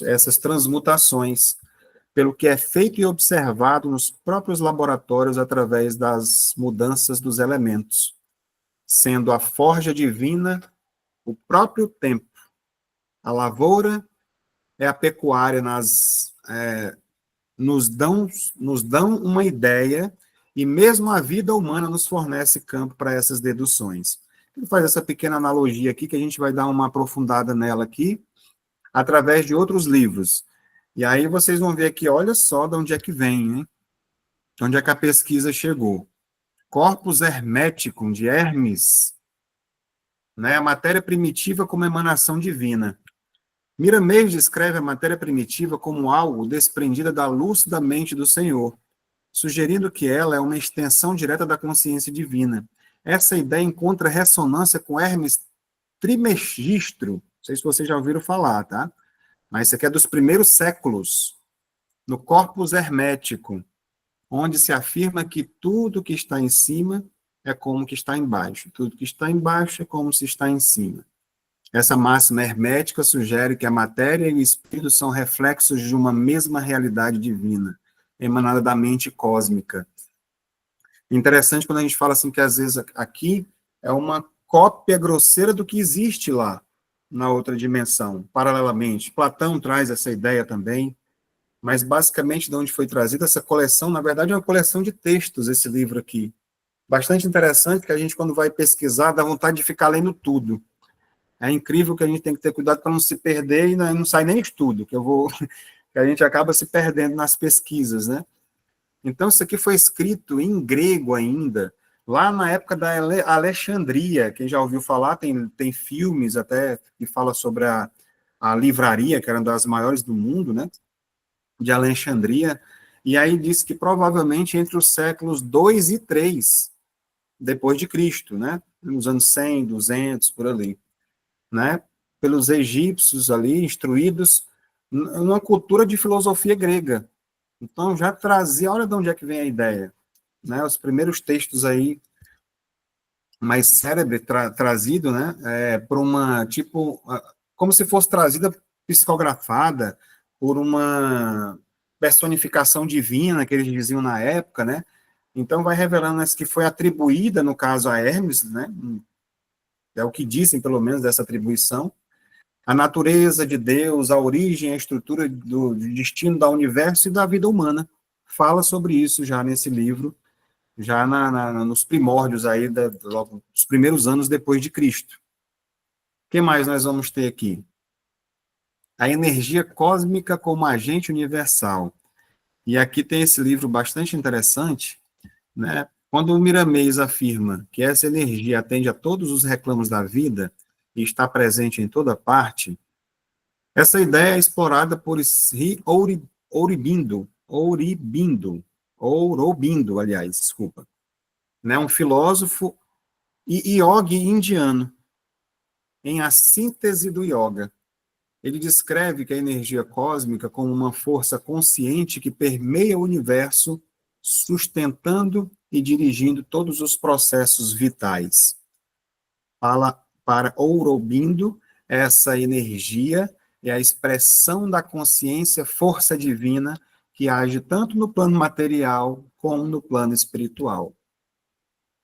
A: essas transmutações pelo que é feito e observado nos próprios laboratórios através das mudanças dos elementos, sendo a forja divina o próprio tempo. A lavoura é a pecuária nos dão uma ideia e mesmo a vida humana nos fornece campo para essas deduções. Ele faz essa pequena analogia aqui, que a gente vai dar uma aprofundada nela aqui, através de outros livros. E aí vocês vão ver aqui, olha só de onde é que vem, né? De onde é que a pesquisa chegou. Corpus hermeticum, de Hermes, né? A matéria primitiva como emanação divina. Miramês descreve a matéria primitiva como algo desprendida da lúcida mente do Senhor, sugerindo que ela é uma extensão direta da consciência divina. Essa ideia encontra ressonância com Hermes Trismegistro, não sei se vocês já ouviram falar, tá? Mas isso aqui é dos primeiros séculos, no Corpus Hermético, onde se afirma que tudo que está em cima é como que está embaixo, tudo que está embaixo é como se está em cima. Essa máxima hermética sugere que a matéria e o espírito são reflexos de uma mesma realidade divina, emanada da mente cósmica. Interessante quando a gente fala assim que às vezes aqui é uma cópia grosseira do que existe lá na outra dimensão, paralelamente. Platão traz essa ideia também, mas basicamente de onde foi trazida essa coleção, na verdade é uma coleção de textos, esse livro aqui. Bastante interessante, que a gente, quando vai pesquisar, dá vontade de ficar lendo tudo. É incrível que a gente tem que ter cuidado para não se perder e não sai nem estudo, que a gente acaba se perdendo nas pesquisas, né? Então, isso aqui foi escrito em grego ainda, lá na época da Alexandria. Quem já ouviu falar, tem filmes até que fala sobre a livraria, que era uma das maiores do mundo, né? De Alexandria. E aí diz que provavelmente entre os séculos 2 e 3 depois de Cristo, né? Nos anos 100, 200, por ali, né? Pelos egípcios ali, instruídos numa cultura de filosofia grega. Então, já trazia, olha de onde é que vem a ideia, né? Os primeiros textos aí, mais célebre, trazido, né? Por uma, tipo, como se fosse trazida psicografada por uma personificação divina, que eles diziam na época, né? Então, vai revelando essa que foi atribuída, no caso, a Hermes, né? É o que dizem, pelo menos, dessa atribuição. A natureza de Deus, a origem, a estrutura do destino do universo e da vida humana. Fala sobre isso já nesse livro, já nos primórdios aí, logo, dos primeiros anos depois de Cristo. O que mais nós vamos ter aqui? A energia cósmica como agente universal. E aqui tem esse livro bastante interessante, né? Quando o Miramês afirma que essa energia atende a todos os reclamos da vida e está presente em toda parte, essa ideia é explorada por Sri Aurobindo, aliás, desculpa, né? Um filósofo e yogi indiano, em A Síntese do Yoga. Ele descreve que a energia cósmica como uma força consciente que permeia o universo, sustentando e dirigindo todos os processos vitais. Para Aurobindo, essa energia é a expressão da consciência, força divina, que age tanto no plano material como no plano espiritual.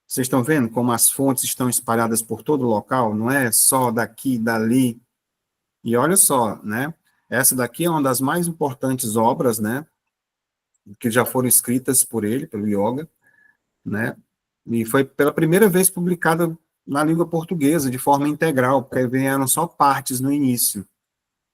A: Vocês estão vendo como as fontes estão espalhadas por todo o local? Não é só daqui, dali. E olha só, né? Essa daqui é uma das mais importantes obras, né? Que já foram escritas por ele, pelo Yoga, né? E foi pela primeira vez publicada na língua portuguesa, de forma integral, porque vieram só partes no início,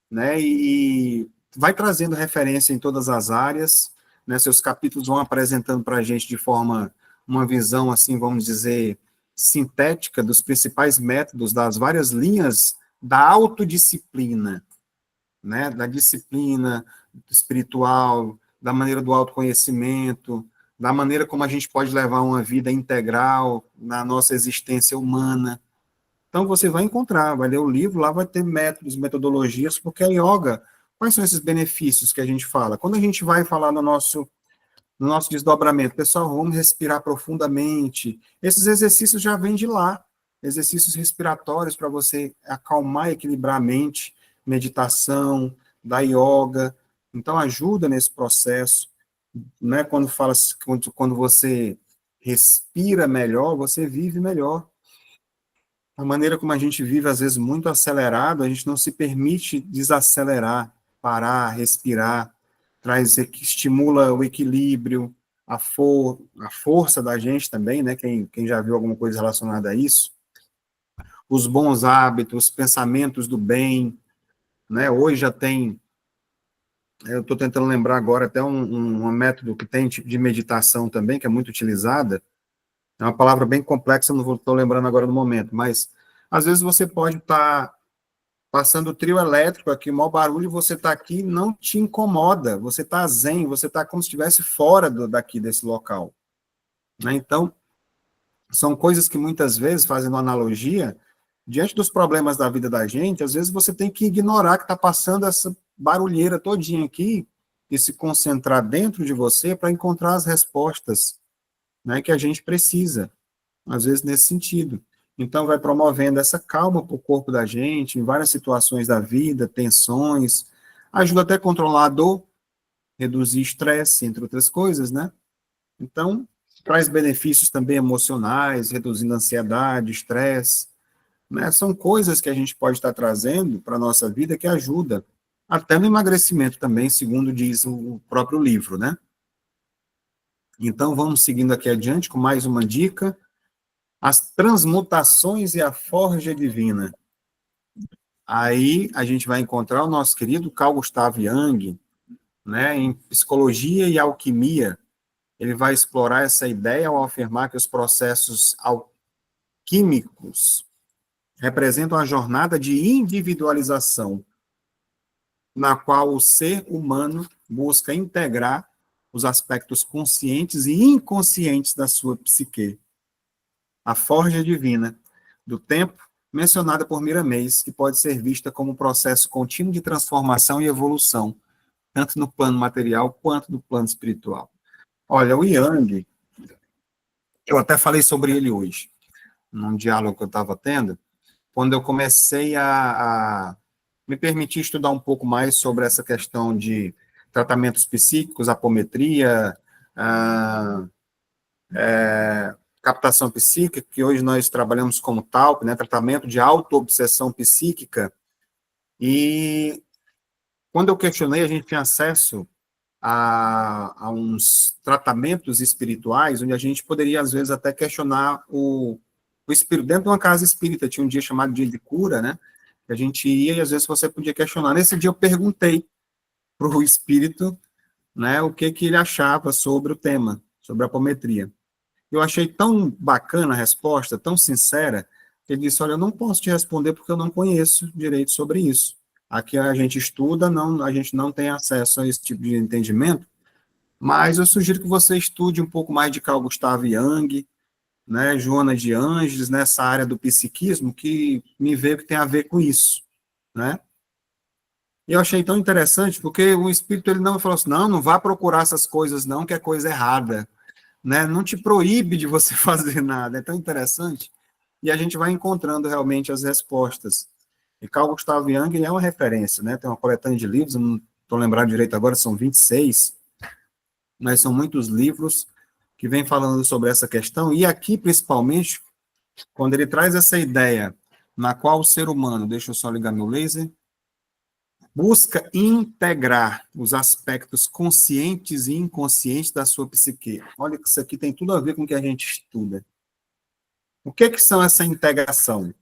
A: né? E vai trazendo referência em todas as áreas, né? Seus capítulos vão apresentando para a gente de forma, uma visão, assim, vamos dizer, sintética dos principais métodos das várias linhas da autodisciplina, né? Da disciplina espiritual, da maneira do autoconhecimento, da maneira como a gente pode levar uma vida integral na nossa existência humana. Então, você vai encontrar, vai ler o livro, lá vai ter métodos, metodologias, porque a yoga, quais são esses benefícios que a gente fala? Quando a gente vai falar no nosso desdobramento, pessoal, vamos respirar profundamente. Esses exercícios já vêm de lá, exercícios respiratórios para você acalmar e equilibrar a mente, meditação, da yoga. Então, ajuda nesse processo, né? Quando você respira melhor, você vive melhor. A maneira como a gente vive, às vezes, muito acelerado, a gente não se permite desacelerar, parar, respirar, estimula o equilíbrio, a força da gente também, né? Quem já viu alguma coisa relacionada a isso, os bons hábitos, os pensamentos do bem, né? Hoje já tem, eu estou tentando lembrar agora até um método que tem tipo de meditação também, que é muito utilizada. É uma palavra bem complexa, não estou lembrando agora no momento, mas às vezes você pode estar passando o trio elétrico aqui, o maior barulho, você está aqui, não te incomoda, você está zen, você está como se estivesse fora daqui desse local, né? Então, são coisas que muitas vezes, fazendo analogia, diante dos problemas da vida da gente, às vezes você tem que ignorar que está passando essa barulheira todinha aqui e se concentrar dentro de você para encontrar as respostas, né, que a gente precisa, às vezes nesse sentido. Então, vai promovendo essa calma para o corpo da gente, em várias situações da vida, tensões, ajuda até a controlar a dor, reduzir estresse, entre outras coisas, né? Então, traz benefícios também emocionais, reduzindo ansiedade, estresse, né? São coisas que a gente pode estar trazendo para a nossa vida que ajuda, até no emagrecimento também, segundo diz o próprio livro, né? Então, vamos seguindo aqui adiante com mais uma dica. As transmutações e a forja divina. Aí a gente vai encontrar o nosso querido Carl Gustav Jung, né, em Psicologia e Alquimia. Ele vai explorar essa ideia ao afirmar que os processos alquímicos representam a jornada de individualização, na qual o ser humano busca integrar os aspectos conscientes e inconscientes da sua psique. A forja divina do tempo, mencionada por Miramês, que pode ser vista como um processo contínuo de transformação e evolução, tanto no plano material quanto no plano espiritual. Olha, o Yang, eu até falei sobre ele hoje, num diálogo que eu estava tendo, quando eu comecei a me permitir estudar um pouco mais sobre essa questão de tratamentos psíquicos, apometria, a, captação psíquica, que hoje nós trabalhamos como TALP, né, tratamento de auto-obsessão psíquica, e quando eu questionei, a gente tinha acesso a uns tratamentos espirituais, onde a gente poderia, às vezes, até questionar o espírito. Dentro de uma casa espírita, tinha um dia chamado Dia de Cura, né? Que a gente ia e, às vezes, você podia questionar. Nesse dia, eu perguntei para o espírito, né, o que ele achava sobre o tema, sobre a apometria. Eu achei tão bacana a resposta, tão sincera, que ele disse, olha, eu não posso te responder porque eu não conheço direito sobre isso. Aqui a gente estuda, não, a gente não tem acesso a esse tipo de entendimento, mas eu sugiro que você estude um pouco mais de Carl Gustav Jung, né, Joana de Ângeles, nessa área do psiquismo, que me veio que tem a ver com isso, né? E eu achei tão interessante, porque o espírito, ele não falou assim, não, não vá procurar essas coisas não, que é coisa errada, né? Não te proíbe de você fazer nada, é tão interessante, e a gente vai encontrando realmente as respostas. E Carl Gustav Jung é uma referência, né? Tem uma coletânea de livros, não estou lembrado direito agora, são 26, mas são muitos livros que vêm falando sobre essa questão, e aqui, principalmente, quando ele traz essa ideia na qual o ser humano, deixa eu só ligar meu laser, busca integrar os aspectos conscientes e inconscientes da sua psique. Olha que isso aqui tem tudo a ver com o que a gente estuda. O que são essa integração?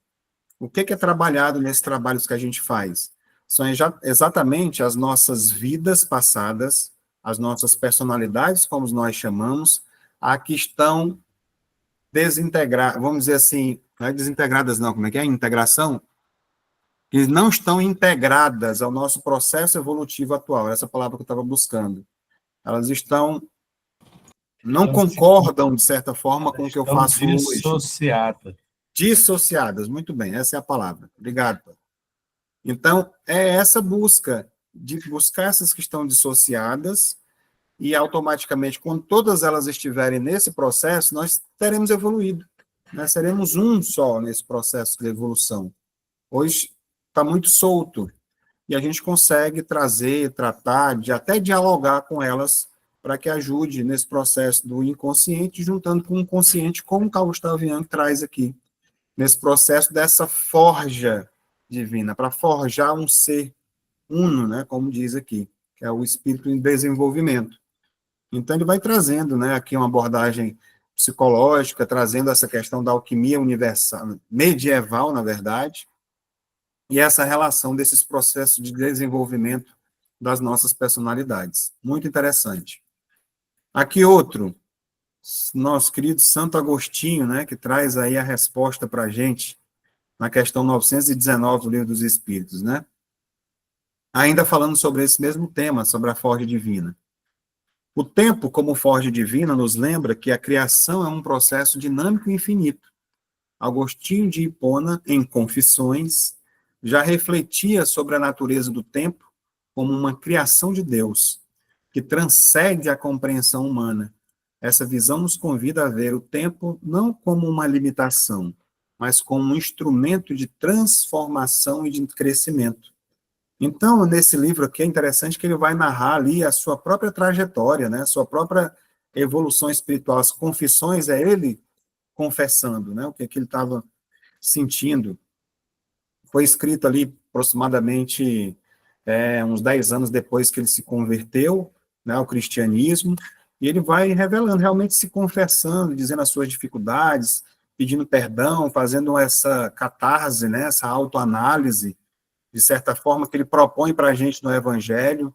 A: O que é trabalhado nesses trabalhos que a gente faz? São exatamente as nossas vidas passadas, as nossas personalidades, como nós chamamos, a que estão desintegradas, vamos dizer assim, não é desintegradas não, como é que é? Integração? Que não estão integradas ao nosso processo evolutivo atual, essa palavra que eu estava buscando. Elas não concordam, de certa forma, com o que eu faço hoje.
C: Dissociadas.
A: Dissociadas, muito bem, essa é a palavra. Obrigado. Então, é essa busca, de buscar essas que estão dissociadas, e automaticamente, quando todas elas estiverem nesse processo, nós teremos evoluído. Nós seremos um só nesse processo de evolução. Hoje está muito solto, e a gente consegue trazer, tratar, até dialogar com elas, para que ajude nesse processo do inconsciente, juntando com o consciente, como o Carl Gustav Jung traz aqui, nesse processo dessa forja divina, para forjar um ser uno, né, como diz aqui, que é o espírito em desenvolvimento. Então, ele vai trazendo, né, aqui uma abordagem psicológica, trazendo essa questão da alquimia universal, medieval, na verdade, e essa relação desses processos de desenvolvimento das nossas personalidades. Muito interessante. Aqui outro, nosso querido Santo Agostinho, né, que traz aí a resposta para a gente na questão 919 do Livro dos Espíritos, né? Ainda falando sobre esse mesmo tema, sobre a forja divina. O tempo, como forja divina, nos lembra que a criação é um processo dinâmico e infinito. Agostinho de Hipona, em Confissões, já refletia sobre a natureza do tempo como uma criação de Deus, que transcende a compreensão humana. Essa visão nos convida a ver o tempo não como uma limitação, mas como um instrumento de transformação e de crescimento. Então, nesse livro aqui é interessante que ele vai narrar ali a sua própria trajetória, né, a sua própria evolução espiritual. As confissões é ele confessando, né, o que ele estava sentindo. Foi escrito ali aproximadamente uns 10 anos depois que ele se converteu, né, ao cristianismo, e ele vai revelando, realmente se confessando, dizendo as suas dificuldades, pedindo perdão, fazendo essa catarse, né, essa autoanálise, de certa forma, que ele propõe para a gente no Evangelho,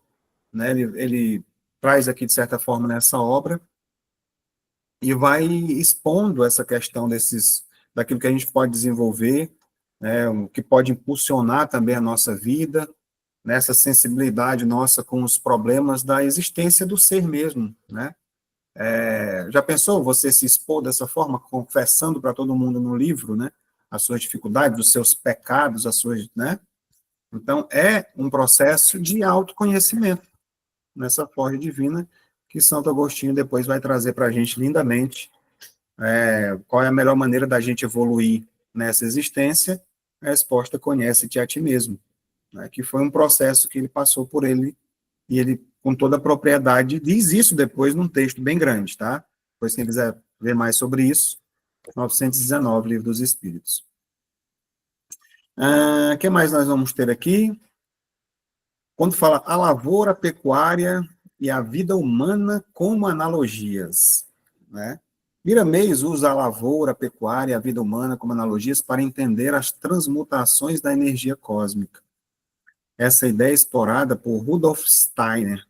A: né, ele traz aqui, de certa forma, nessa obra, e vai expondo essa questão daquilo que a gente pode desenvolver, né, o que pode impulsionar também a nossa vida, nessa sensibilidade nossa com os problemas da existência do ser mesmo, né? Já pensou você se expor dessa forma, confessando para todo mundo no livro, né? As suas dificuldades, os seus pecados, as suas, né? Então, é um processo de autoconhecimento nessa forja divina que Santo Agostinho depois vai trazer para a gente lindamente qual é a melhor maneira da gente evoluir nessa existência. A resposta: conhece-te a ti mesmo, né? Que foi um processo que ele passou por ele, e ele, com toda a propriedade, diz isso depois num texto bem grande, tá? Depois, quem quiser ver mais sobre isso, 919, Livro dos Espíritos. O que mais nós vamos ter aqui? Quando fala a lavoura, a pecuária e a vida humana como analogias, né? Miramês usa a lavoura, a pecuária e a vida humana como analogias para entender as transmutações da energia cósmica. Essa ideia é explorada por Rudolf Steiner,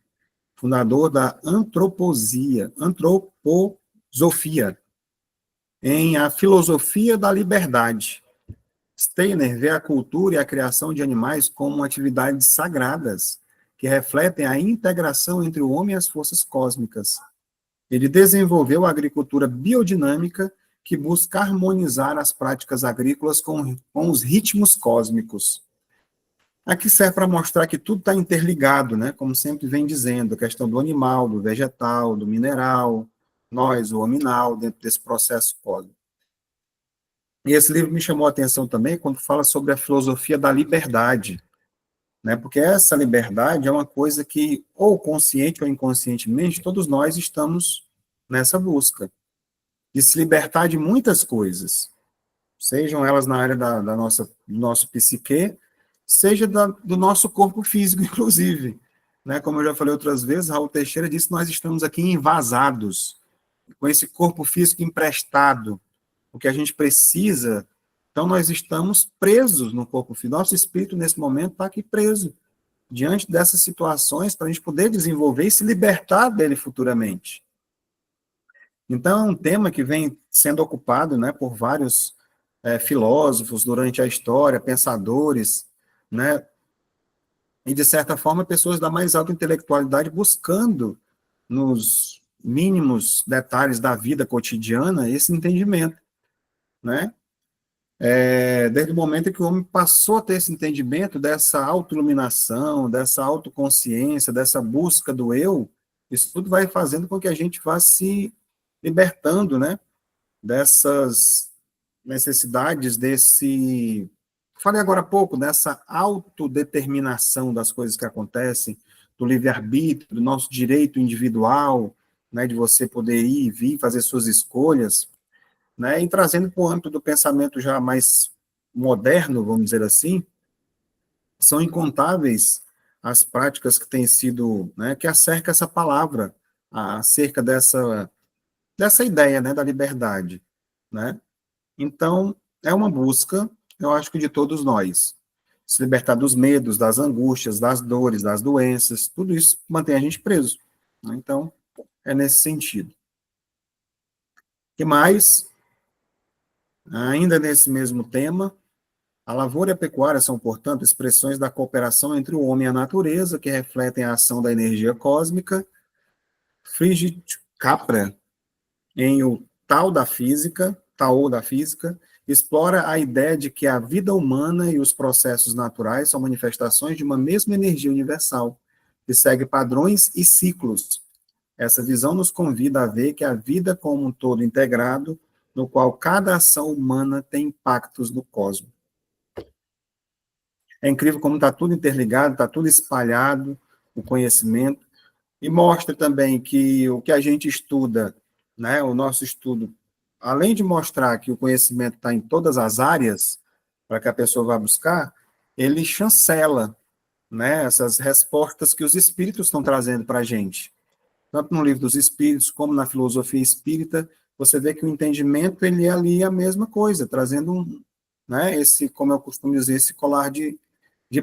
A: fundador da antroposofia, em A Filosofia da Liberdade. Steiner vê a cultura e a criação de animais como atividades sagradas, que refletem a integração entre o homem e as forças cósmicas. Ele desenvolveu a agricultura biodinâmica, que busca harmonizar as práticas agrícolas com os ritmos cósmicos. Aqui serve para mostrar que tudo está interligado, né? Como sempre vem dizendo, a questão do animal, do vegetal, do mineral, nós, o hominal, dentro desse processo cósmico. E esse livro me chamou a atenção também quando fala sobre a filosofia da liberdade, né? Porque essa liberdade é uma coisa que, ou consciente ou inconscientemente, todos nós estamos nessa busca de se libertar de muitas coisas, sejam elas na área do nosso psique, seja do nosso corpo físico, inclusive. Né? Como eu já falei outras vezes, Raul Teixeira disse que nós estamos aqui envasados, com esse corpo físico emprestado, o que a gente precisa. Então, nós estamos presos no corpo físico. Nosso espírito, nesse momento, está aqui preso, diante dessas situações, para a gente poder desenvolver e se libertar dele futuramente. Então, é um tema que vem sendo ocupado, né, por vários filósofos durante a história, pensadores, né, e, de certa forma, pessoas da mais alta intelectualidade buscando, nos mínimos detalhes da vida cotidiana, esse entendimento, né? Desde o momento em que o homem passou a ter esse entendimento dessa autoiluminação, dessa autoconsciência, dessa busca do eu, isso tudo vai fazendo com que a gente vá se libertando, né, dessas necessidades, falei agora há pouco, dessa autodeterminação das coisas que acontecem, do livre-arbítrio, do nosso direito individual, né, de você poder ir e vir, fazer suas escolhas, né, e trazendo para o âmbito do pensamento já mais moderno, vamos dizer assim, são incontáveis as práticas que têm sido, né, que acerca essa palavra, acerca dessa ideia, né, da liberdade, né? Então, é uma busca, eu acho que de todos nós, se libertar dos medos, das angústias, das dores, das doenças, tudo isso mantém a gente preso, né? Então, é nesse sentido. O que mais? Ainda nesse mesmo tema, a lavoura e a pecuária são, portanto, expressões da cooperação entre o homem e a natureza, que refletem a ação da energia cósmica. Frigid Capra, em O Tao da Física, explora a ideia de que a vida humana e os processos naturais são manifestações de uma mesma energia universal, que segue padrões e ciclos. Essa visão nos convida a ver que a vida como um todo integrado, no qual cada ação humana tem impactos no cosmos. É incrível como está tudo interligado, está tudo espalhado, o conhecimento, e mostra também que o que a gente estuda, né, o nosso estudo, além de mostrar que o conhecimento está em todas as áreas, para que a pessoa vá buscar, ele chancela, né, essas respostas que os espíritos estão trazendo para a gente. Tanto no livro dos espíritos, como na filosofia espírita, você vê que o entendimento, ele é ali a mesma coisa, trazendo né, esse, como eu costumo dizer, esse colar de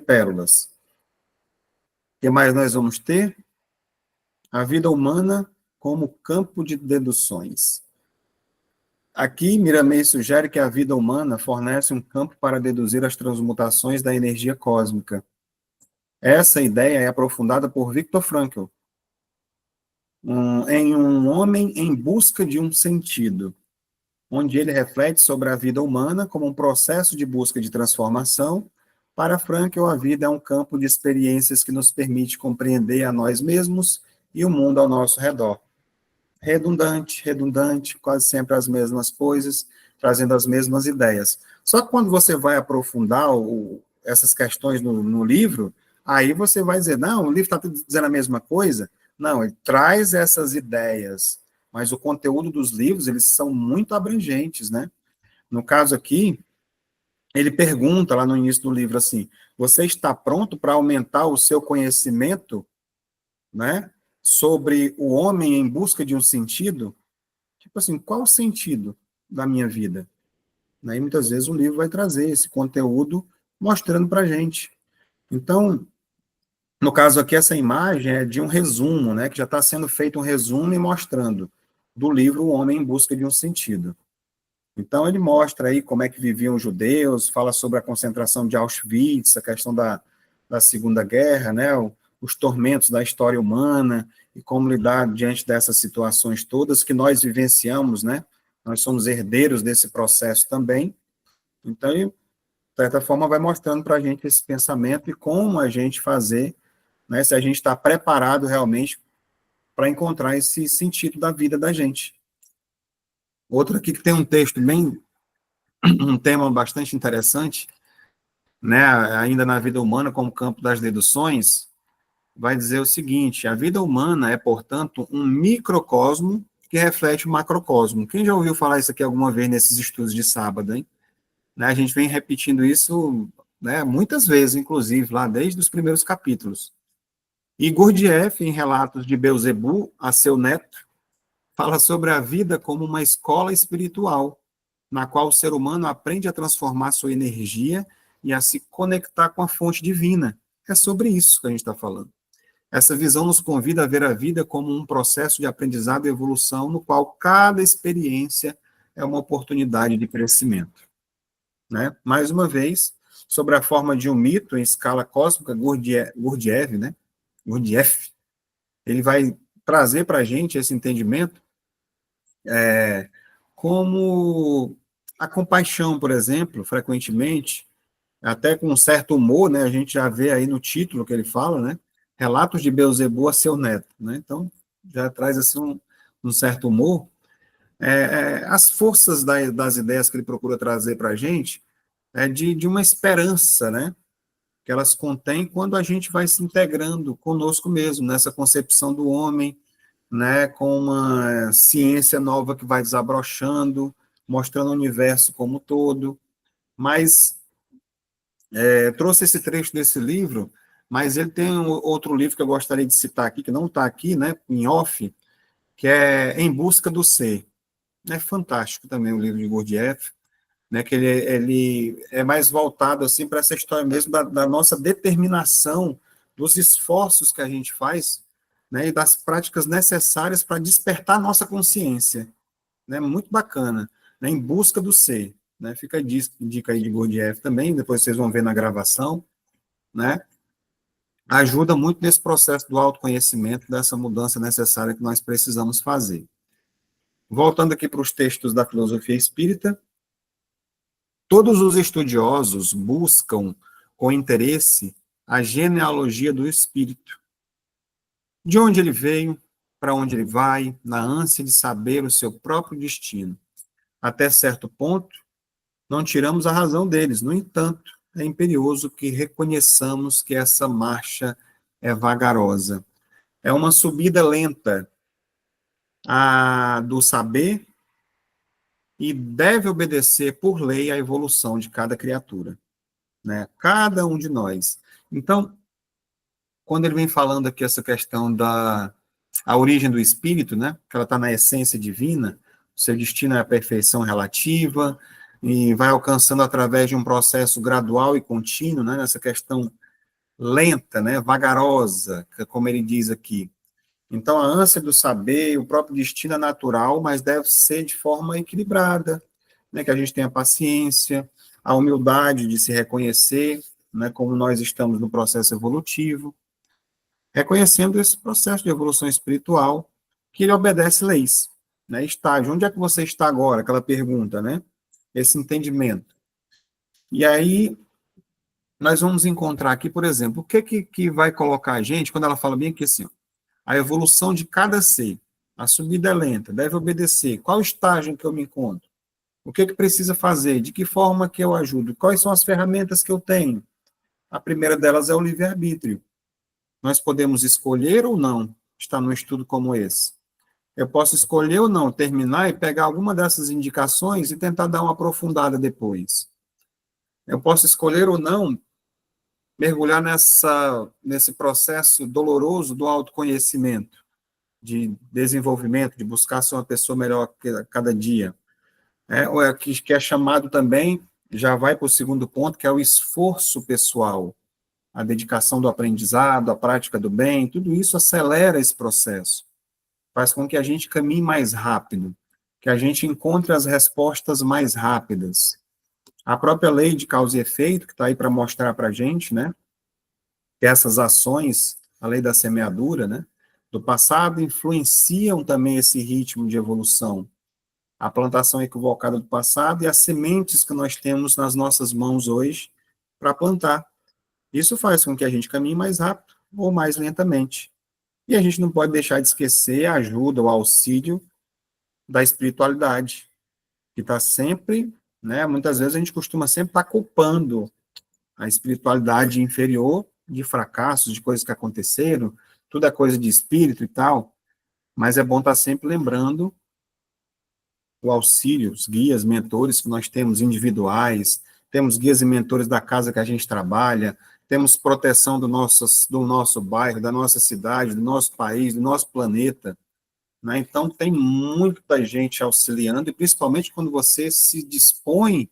A: pérolas. O que mais nós vamos ter? A vida humana como campo de deduções. Aqui, Miramei sugere que a vida humana fornece um campo para deduzir as transmutações da energia cósmica. Essa ideia é aprofundada por Viktor Frankl, em Um Homem em Busca de um Sentido, onde ele reflete sobre a vida humana como um processo de busca de transformação. Para Frankl, a vida é um campo de experiências que nos permite compreender a nós mesmos e o mundo ao nosso redor. Redundante, quase sempre as mesmas coisas, trazendo as mesmas ideias. Só que quando você vai aprofundar essas questões no livro, aí você vai dizer, não, o livro está dizendo a mesma coisa. Não, ele traz essas ideias, mas o conteúdo dos livros, eles são muito abrangentes, né? No caso aqui, ele pergunta lá no início do livro assim, você está pronto para aumentar o seu conhecimento, né, sobre o homem em busca de um sentido? Tipo assim, qual o sentido da minha vida? E muitas vezes o livro vai trazer esse conteúdo mostrando para a gente. Então, no caso aqui, essa imagem é de um resumo, né, que já está sendo feito um resumo e mostrando do livro O Homem em Busca de um Sentido. Então, ele mostra aí como é que viviam os judeus, fala sobre a concentração de Auschwitz, a questão da Segunda Guerra, né, os tormentos da história humana e como lidar diante dessas situações todas que nós vivenciamos, né? Nós somos herdeiros desse processo também. Então, ele, de certa forma, vai mostrando para a gente esse pensamento e como a gente fazer, né, se a gente está preparado realmente para encontrar esse sentido da vida da gente. Outro aqui que tem um texto bem, um tema bastante interessante, né, ainda na vida humana como campo das deduções, vai dizer o seguinte, a vida humana é, portanto, um microcosmo que reflete o macrocosmo. Quem já ouviu falar isso aqui alguma vez nesses estudos de sábado, hein? Né, a gente vem repetindo isso, né, muitas vezes, inclusive, lá desde os primeiros capítulos. E Gurdjieff, em Relatos de Beelzebub, a seu neto, fala sobre a vida como uma escola espiritual, na qual o ser humano aprende a transformar sua energia e a se conectar com a fonte divina. É sobre isso que a gente está falando. Essa visão nos convida a ver a vida como um processo de aprendizado e evolução, no qual cada experiência é uma oportunidade de crescimento. Né? Mais uma vez, sobre a forma de um mito em escala cósmica, Gurdjieff, né? Gurdjieff, ele vai trazer para a gente esse entendimento como a compaixão, por exemplo, frequentemente, até com um certo humor, né? A gente já vê aí no título que ele fala, né? Relatos de Beelzebub a seu neto, né? Então, já traz assim um certo humor. As forças das ideias que ele procura trazer para a gente é de uma esperança, né? Que elas contêm quando a gente vai se integrando conosco mesmo, nessa concepção do homem, né? Com uma ciência nova que vai desabrochando, mostrando o universo como um todo. Mas trouxe esse trecho desse livro, mas ele tem outro livro que eu gostaria de citar aqui, que não está aqui, né, em off, que é Em Busca do Ser. É fantástico também o livro de Gurdjieff, né, que ele é mais voltado assim para essa história mesmo da nossa determinação, dos esforços que a gente faz, né, e das práticas necessárias para despertar a nossa consciência. Né, muito bacana, né, Em Busca do Ser. Né, fica a dica aí de Gurdjieff também, depois vocês vão ver na gravação, né, ajuda muito nesse processo do autoconhecimento, dessa mudança necessária que nós precisamos fazer. Voltando aqui para os textos da filosofia espírita, todos os estudiosos buscam com interesse a genealogia do espírito. De onde ele veio, para onde ele vai, na ânsia de saber o seu próprio destino. Até certo ponto, não tiramos a razão deles, no entanto, é imperioso que reconheçamos que essa marcha é vagarosa. É uma subida lenta do saber e deve obedecer por lei à evolução de cada criatura, né? Cada um de nós. Então, quando ele vem falando aqui essa questão da a origem do espírito, né, que ela está na essência divina, o seu destino é a perfeição relativa, e vai alcançando através de um processo gradual e contínuo, né, nessa questão lenta, né, vagarosa, como ele diz aqui. Então, a ânsia do saber, o próprio destino é natural, mas deve ser de forma equilibrada, né, que a gente tenha paciência, a humildade de se reconhecer, né, como nós estamos no processo evolutivo, reconhecendo esse processo de evolução espiritual, que ele obedece leis, né, estágio. Onde é que você está agora? Aquela pergunta, né? Esse entendimento. E aí, nós vamos encontrar aqui, por exemplo, o que vai colocar a gente, quando ela fala bem aqui assim, ó, a evolução de cada ser, a subida é lenta, deve obedecer, qual estágio que eu me encontro? O que precisa fazer? De que forma que eu ajudo? Quais são as ferramentas que eu tenho? A primeira delas é o livre-arbítrio. Nós podemos escolher ou não estar num estudo como esse. Eu posso escolher ou não terminar e pegar alguma dessas indicações e tentar dar uma aprofundada depois. Eu posso escolher ou não mergulhar nesse processo doloroso do autoconhecimento, de desenvolvimento, de buscar ser uma pessoa melhor a cada dia. Ou é que é chamado também, já vai para o segundo ponto, que é o esforço pessoal, a dedicação do aprendizado, a prática do bem, tudo isso acelera esse processo, faz com que a gente caminhe mais rápido, que a gente encontre as respostas mais rápidas. A própria lei de causa e efeito, que está aí para mostrar para a gente, né, que essas ações, a lei da semeadura, né, do passado, influenciam também esse ritmo de evolução. A plantação equivocada do passado e as sementes que nós temos nas nossas mãos hoje para plantar. Isso faz com que a gente caminhe mais rápido ou mais lentamente. E a gente não pode deixar de esquecer a ajuda, o auxílio da espiritualidade, que está sempre, né, muitas vezes a gente costuma sempre estar culpando a espiritualidade inferior de fracassos, de coisas que aconteceram, tudo é coisa de espírito e tal, mas é bom estar sempre lembrando o auxílio, os guias, mentores que nós temos individuais, temos guias e mentores da casa que a gente trabalha, temos proteção do nosso bairro, da nossa cidade, do nosso país, do nosso planeta, né? Então, tem muita gente auxiliando, e principalmente quando você se dispõe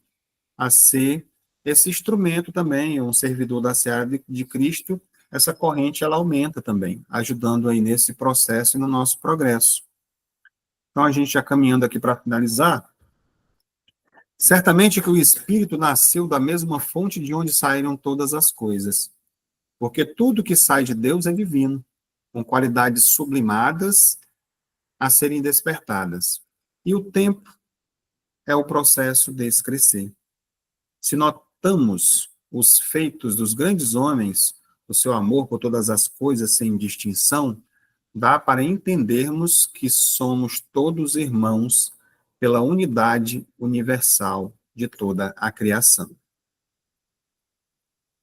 A: a ser esse instrumento também, um servidor da seara de Cristo, essa corrente, ela aumenta também, ajudando aí nesse processo e no nosso progresso. Então, a gente já caminhando aqui para finalizar, certamente que o Espírito nasceu da mesma fonte de onde saíram todas as coisas, porque tudo que sai de Deus é divino, com qualidades sublimadas a serem despertadas. E o tempo é o processo desse crescer. Se notamos os feitos dos grandes homens, o seu amor por todas as coisas sem distinção, dá para entendermos que somos todos irmãos pela unidade universal de toda a criação.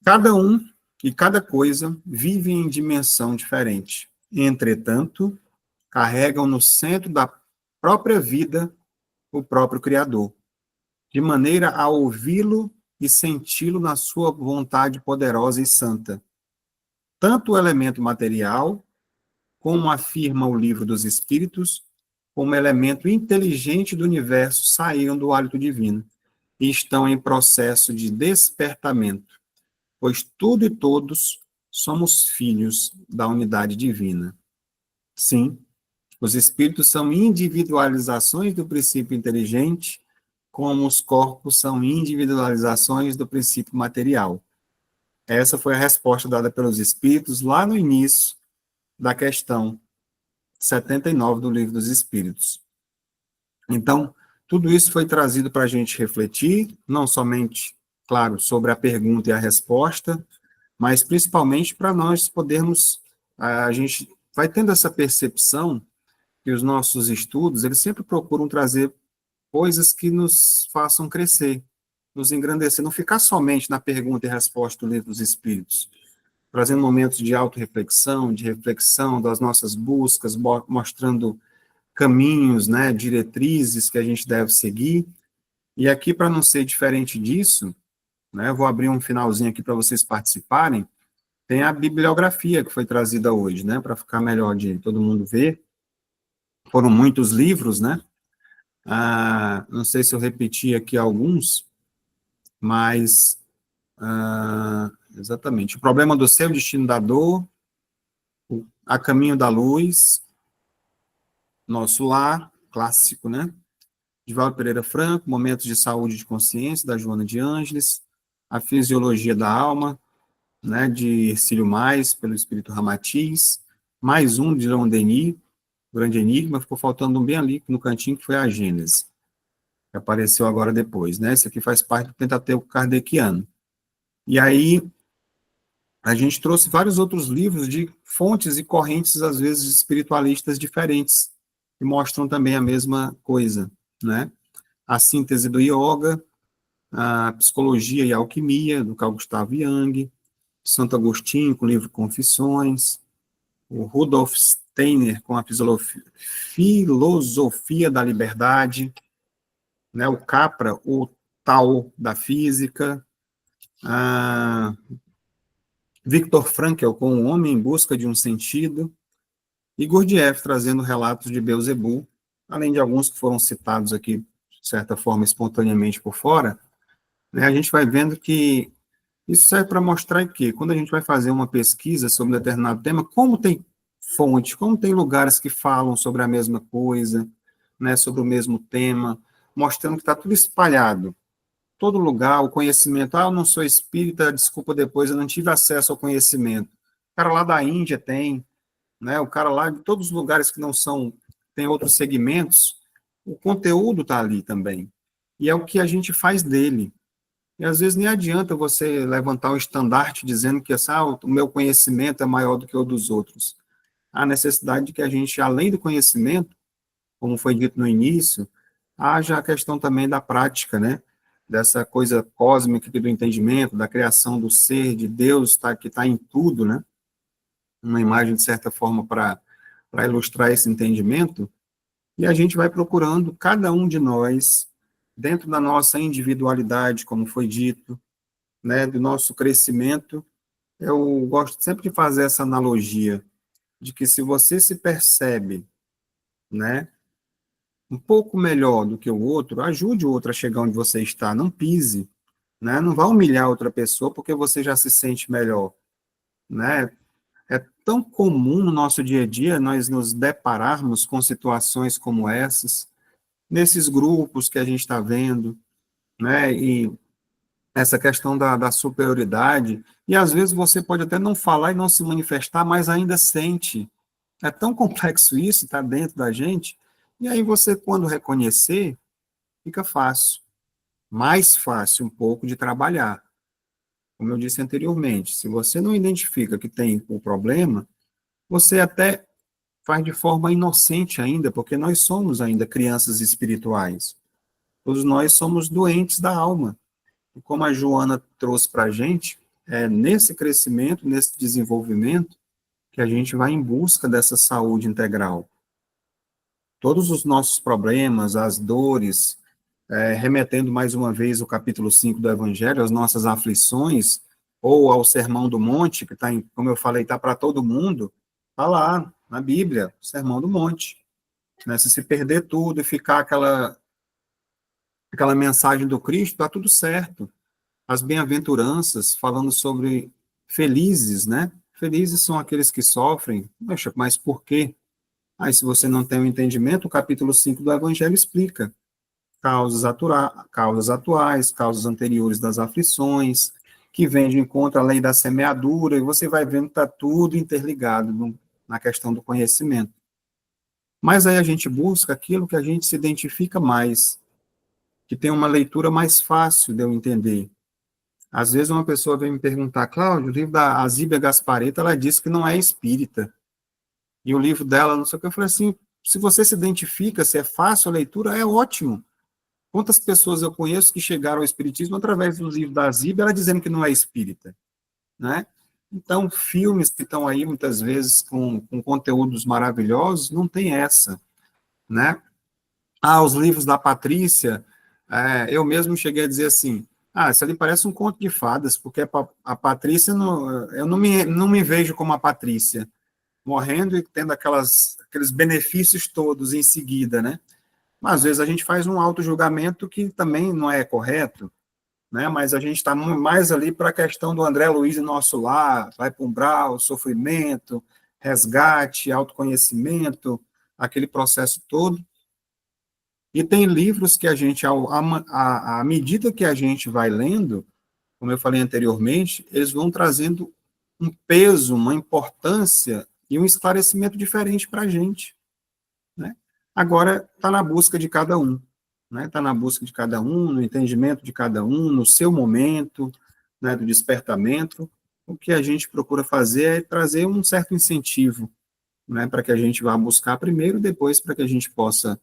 A: Cada um e cada coisa vive em dimensão diferente. Entretanto, carregam no centro da própria vida o próprio Criador, de maneira a ouvi-lo e senti-lo na sua vontade poderosa e santa. Tanto o elemento material, como afirma o Livro dos Espíritos, como elemento inteligente do universo saíram do hálito divino e estão em processo de despertamento, pois tudo e todos somos filhos da unidade divina. Sim, os espíritos são individualizações do princípio inteligente, como os corpos são individualizações do princípio material. Essa foi a resposta dada pelos espíritos lá no início da questão 79 do Livro dos Espíritos. Então, tudo isso foi trazido para a gente refletir, não somente, claro, sobre a pergunta e a resposta, mas principalmente para nós podermos, a gente vai tendo essa percepção que os nossos estudos, eles sempre procuram trazer coisas que nos façam crescer, nos engrandecer, não ficar somente na pergunta e resposta do Livro dos Espíritos, trazendo momentos de autorreflexão, de reflexão das nossas buscas, mostrando caminhos, né, diretrizes que a gente deve seguir. E aqui, para não ser diferente disso, né, eu vou abrir um finalzinho aqui para vocês participarem, Tem a bibliografia que foi trazida hoje, né, para ficar melhor de todo mundo ver. Foram muitos livros, né? Não sei se eu repeti aqui alguns, mas exatamente. O Problema do Ser, o Destino da Dor, A Caminho da Luz, Nosso Lar, clássico, né? De Valdo Pereira Franco, Momentos de Saúde e de Consciência, da Joana de Ângeles, A Fisiologia da Alma, né, de Ercílio Mais, pelo Espírito Ramatiz, mais um de Leon Denis, Grande Enigma, ficou faltando um bem ali no cantinho, que foi a Gênese, que apareceu agora depois, né? Esse aqui faz parte do Pentateuco Kardeciano. E aí, a gente trouxe vários outros livros de fontes e correntes, às vezes, espiritualistas diferentes, que mostram também a mesma coisa, né? A Síntese do Yoga, a Psicologia e a Alquimia, do Carl Gustav Jung, Santo Agostinho, com o livro Confissões, o Rudolf Steiner, com a Filosofia da Liberdade, né? O Capra, o Tao da Física, a Viktor Frankl, com O Homem em Busca de um Sentido, e Gurdjieff trazendo relatos de Beelzebub, além de alguns que foram citados aqui, de certa forma, espontaneamente por fora, né, a gente vai vendo que isso serve para mostrar que, quando a gente vai fazer uma pesquisa sobre um determinado tema, como tem fonte, como tem lugares que falam sobre a mesma coisa, né, sobre o mesmo tema, mostrando que está tudo espalhado. Todo lugar, o conhecimento, eu não sou espírita, desculpa depois, eu não tive acesso ao conhecimento. O cara lá da Índia tem, né, o cara lá de todos os lugares que não são, tem outros segmentos, o conteúdo está ali também. E é o que a gente faz dele. E às vezes nem adianta você levantar um estandarte dizendo que o meu conhecimento é maior do que o dos outros. Há necessidade de que a gente, além do conhecimento, como foi dito no início, haja a questão também da prática, né? Dessa coisa cósmica do entendimento, da criação do ser, de Deus que está em tudo, né? Uma imagem, de certa forma, para ilustrar esse entendimento, e a gente vai procurando, cada um de nós, dentro da nossa individualidade, como foi dito, né, do nosso crescimento. Eu gosto sempre de fazer essa analogia, de que se você se percebe, né, um pouco melhor do que o outro, ajude o outro a chegar onde você está, não pise, né, não vá humilhar outra pessoa porque você já se sente melhor, né. É tão comum no nosso dia a dia nós nos depararmos com situações como essas, nesses grupos que a gente está vendo, né, e essa questão da superioridade, e às vezes você pode até não falar e não se manifestar, mas ainda sente. É tão complexo isso, está dentro da gente, e aí você, quando reconhecer, fica fácil, mais fácil um pouco de trabalhar. Como eu disse anteriormente, se você não identifica que tem o problema, você até faz de forma inocente ainda, porque nós somos ainda crianças espirituais. Todos nós somos doentes da alma. E como a Joana trouxe para a gente, é nesse crescimento, nesse desenvolvimento, que a gente vai em busca dessa saúde integral. Todos os nossos problemas, as dores, remetendo mais uma vez o capítulo 5 do Evangelho, as nossas aflições, ou ao Sermão do Monte, que está, como eu falei, está para todo mundo, está lá, na Bíblia, o Sermão do Monte. Né? Se perder tudo e ficar aquela mensagem do Cristo, está tudo certo. As bem-aventuranças, falando sobre felizes, né? Felizes são aqueles que sofrem. Poxa, mas por quê? Aí, se você não tem o entendimento, o capítulo 5 do Evangelho explica causas atuais, causas anteriores das aflições, que vem de encontro à lei da semeadura, e você vai vendo que está tudo interligado na questão do conhecimento. Mas aí a gente busca aquilo que a gente se identifica mais, que tem uma leitura mais fácil de eu entender. Às vezes uma pessoa vem me perguntar, Cláudio, o livro da Azíbia Gasparetto, ela disse que não é espírita. E o livro dela, não sei o que, eu falei assim, se você se identifica, se é fácil a leitura, é ótimo. Quantas pessoas eu conheço que chegaram ao espiritismo através do livro da Azíbia, ela dizendo que não é espírita, né? Então, filmes que estão aí, muitas vezes, com conteúdos maravilhosos, não tem essa, né? Os livros da Patrícia, eu mesmo cheguei a dizer assim, isso ali parece um conto de fadas, porque a Patrícia, eu não me vejo como a Patrícia, morrendo e tendo aqueles benefícios todos em seguida, né? Mas, às vezes, a gente faz um auto-julgamento que também não é correto, né? Mas a gente está mais ali para a questão do André Luiz em nosso lar, vai para umbral, sofrimento, resgate, autoconhecimento, aquele processo todo. E tem livros que a gente, à medida que a gente vai lendo, como eu falei anteriormente, eles vão trazendo um peso, uma importância e um esclarecimento diferente para a gente, né? Agora, está na busca de cada um, né? Está na busca de cada um, no entendimento de cada um, no seu momento, né, do despertamento. O que a gente procura fazer é trazer um certo incentivo, né, para que a gente vá buscar primeiro, depois para que a gente possa,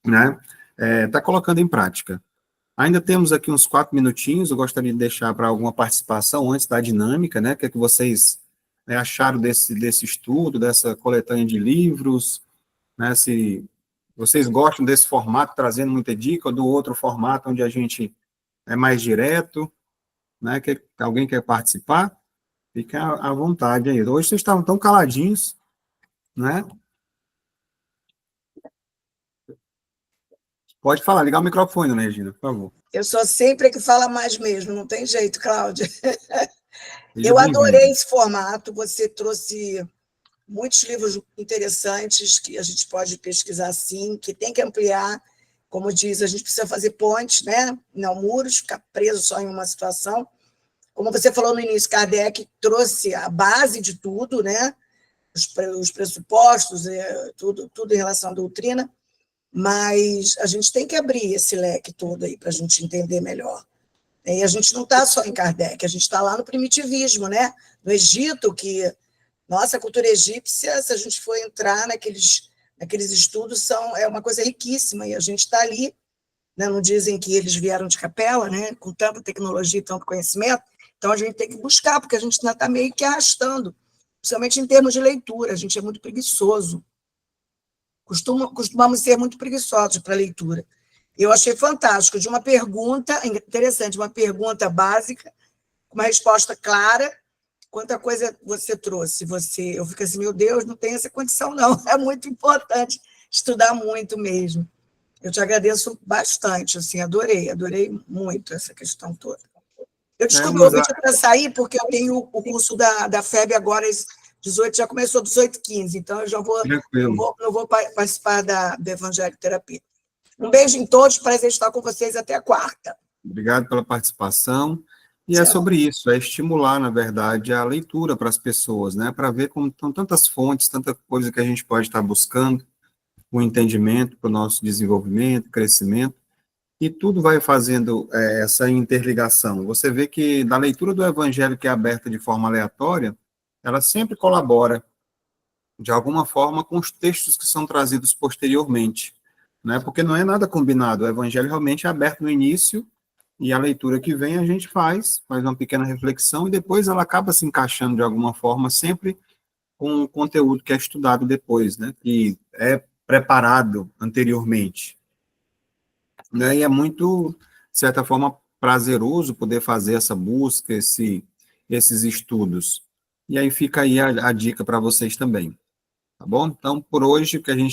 A: né, tá colocando em prática. Ainda temos aqui uns 4 minutinhos, eu gostaria de deixar para alguma participação antes da dinâmica, né? O que é que vocês, né, acharam desse estudo, dessa coletânea de livros, né? Se vocês gostam desse formato, trazendo muita dica, ou do outro formato, onde a gente é mais direto, né? Alguém quer participar? Fique à vontade aí. Hoje vocês estavam tão caladinhos, né? Pode falar, ligar o microfone, né, Regina, por favor.
B: Eu sou sempre a que fala mais mesmo, não tem jeito, Cláudia.
A: Seja
B: Eu adorei
A: bem-vindo.
B: esse formato, você trouxe muitos livros interessantes que a gente pode pesquisar sim, que tem que ampliar. Como diz, a gente precisa fazer pontes, né? Não muros, ficar preso só em uma situação. Como você falou no início, Kardec trouxe a base de tudo, né? Os pressupostos, tudo em relação à doutrina, mas a gente tem que abrir esse leque todo aí para a gente entender melhor. E a gente não está só em Kardec, a gente está lá no primitivismo, né? No Egito, que, nossa, a cultura egípcia, se a gente for entrar naqueles estudos, é uma coisa riquíssima, e a gente está ali, né? Não dizem que eles vieram de capela, né? Com tanta tecnologia e tanto conhecimento, então a gente tem que buscar, porque a gente ainda está meio que arrastando, principalmente em termos de leitura, a gente é muito preguiçoso, costumamos ser muito preguiçosos para a leitura. Eu achei fantástico, de uma pergunta interessante, uma pergunta básica, com uma resposta clara, quanta coisa você trouxe. Eu fico assim, meu Deus, não tem essa condição, não. É muito importante estudar muito mesmo. Eu te agradeço bastante, assim, adorei muito essa questão toda. Eu descobri o vídeo para sair, porque eu tenho o curso da FEB agora, às 18, já começou às 18h15, então eu já não vou participar do Evangelho Terapia. Um beijo em todos, prazer estar com vocês até a quarta.
A: Obrigado pela participação. E é
B: Tchau.
A: sobre isso, é estimular, na verdade, a leitura para as pessoas, né? Para ver como estão tantas fontes, tanta coisa que a gente pode estar buscando, o entendimento para o nosso desenvolvimento, crescimento, e tudo vai fazendo essa interligação. Você vê que da leitura do Evangelho que é aberta de forma aleatória, ela sempre colabora, de alguma forma, com os textos que são trazidos posteriormente, né? Porque não é nada combinado, o Evangelho realmente é aberto no início, e a leitura que vem a gente faz uma pequena reflexão, e depois ela acaba se encaixando de alguma forma, sempre com o conteúdo que é estudado depois, né? Que é preparado anteriormente, né? E é muito, de certa forma, prazeroso poder fazer essa busca, esses estudos. E aí fica aí a dica para vocês também, tá bom? Então, por hoje, o que a gente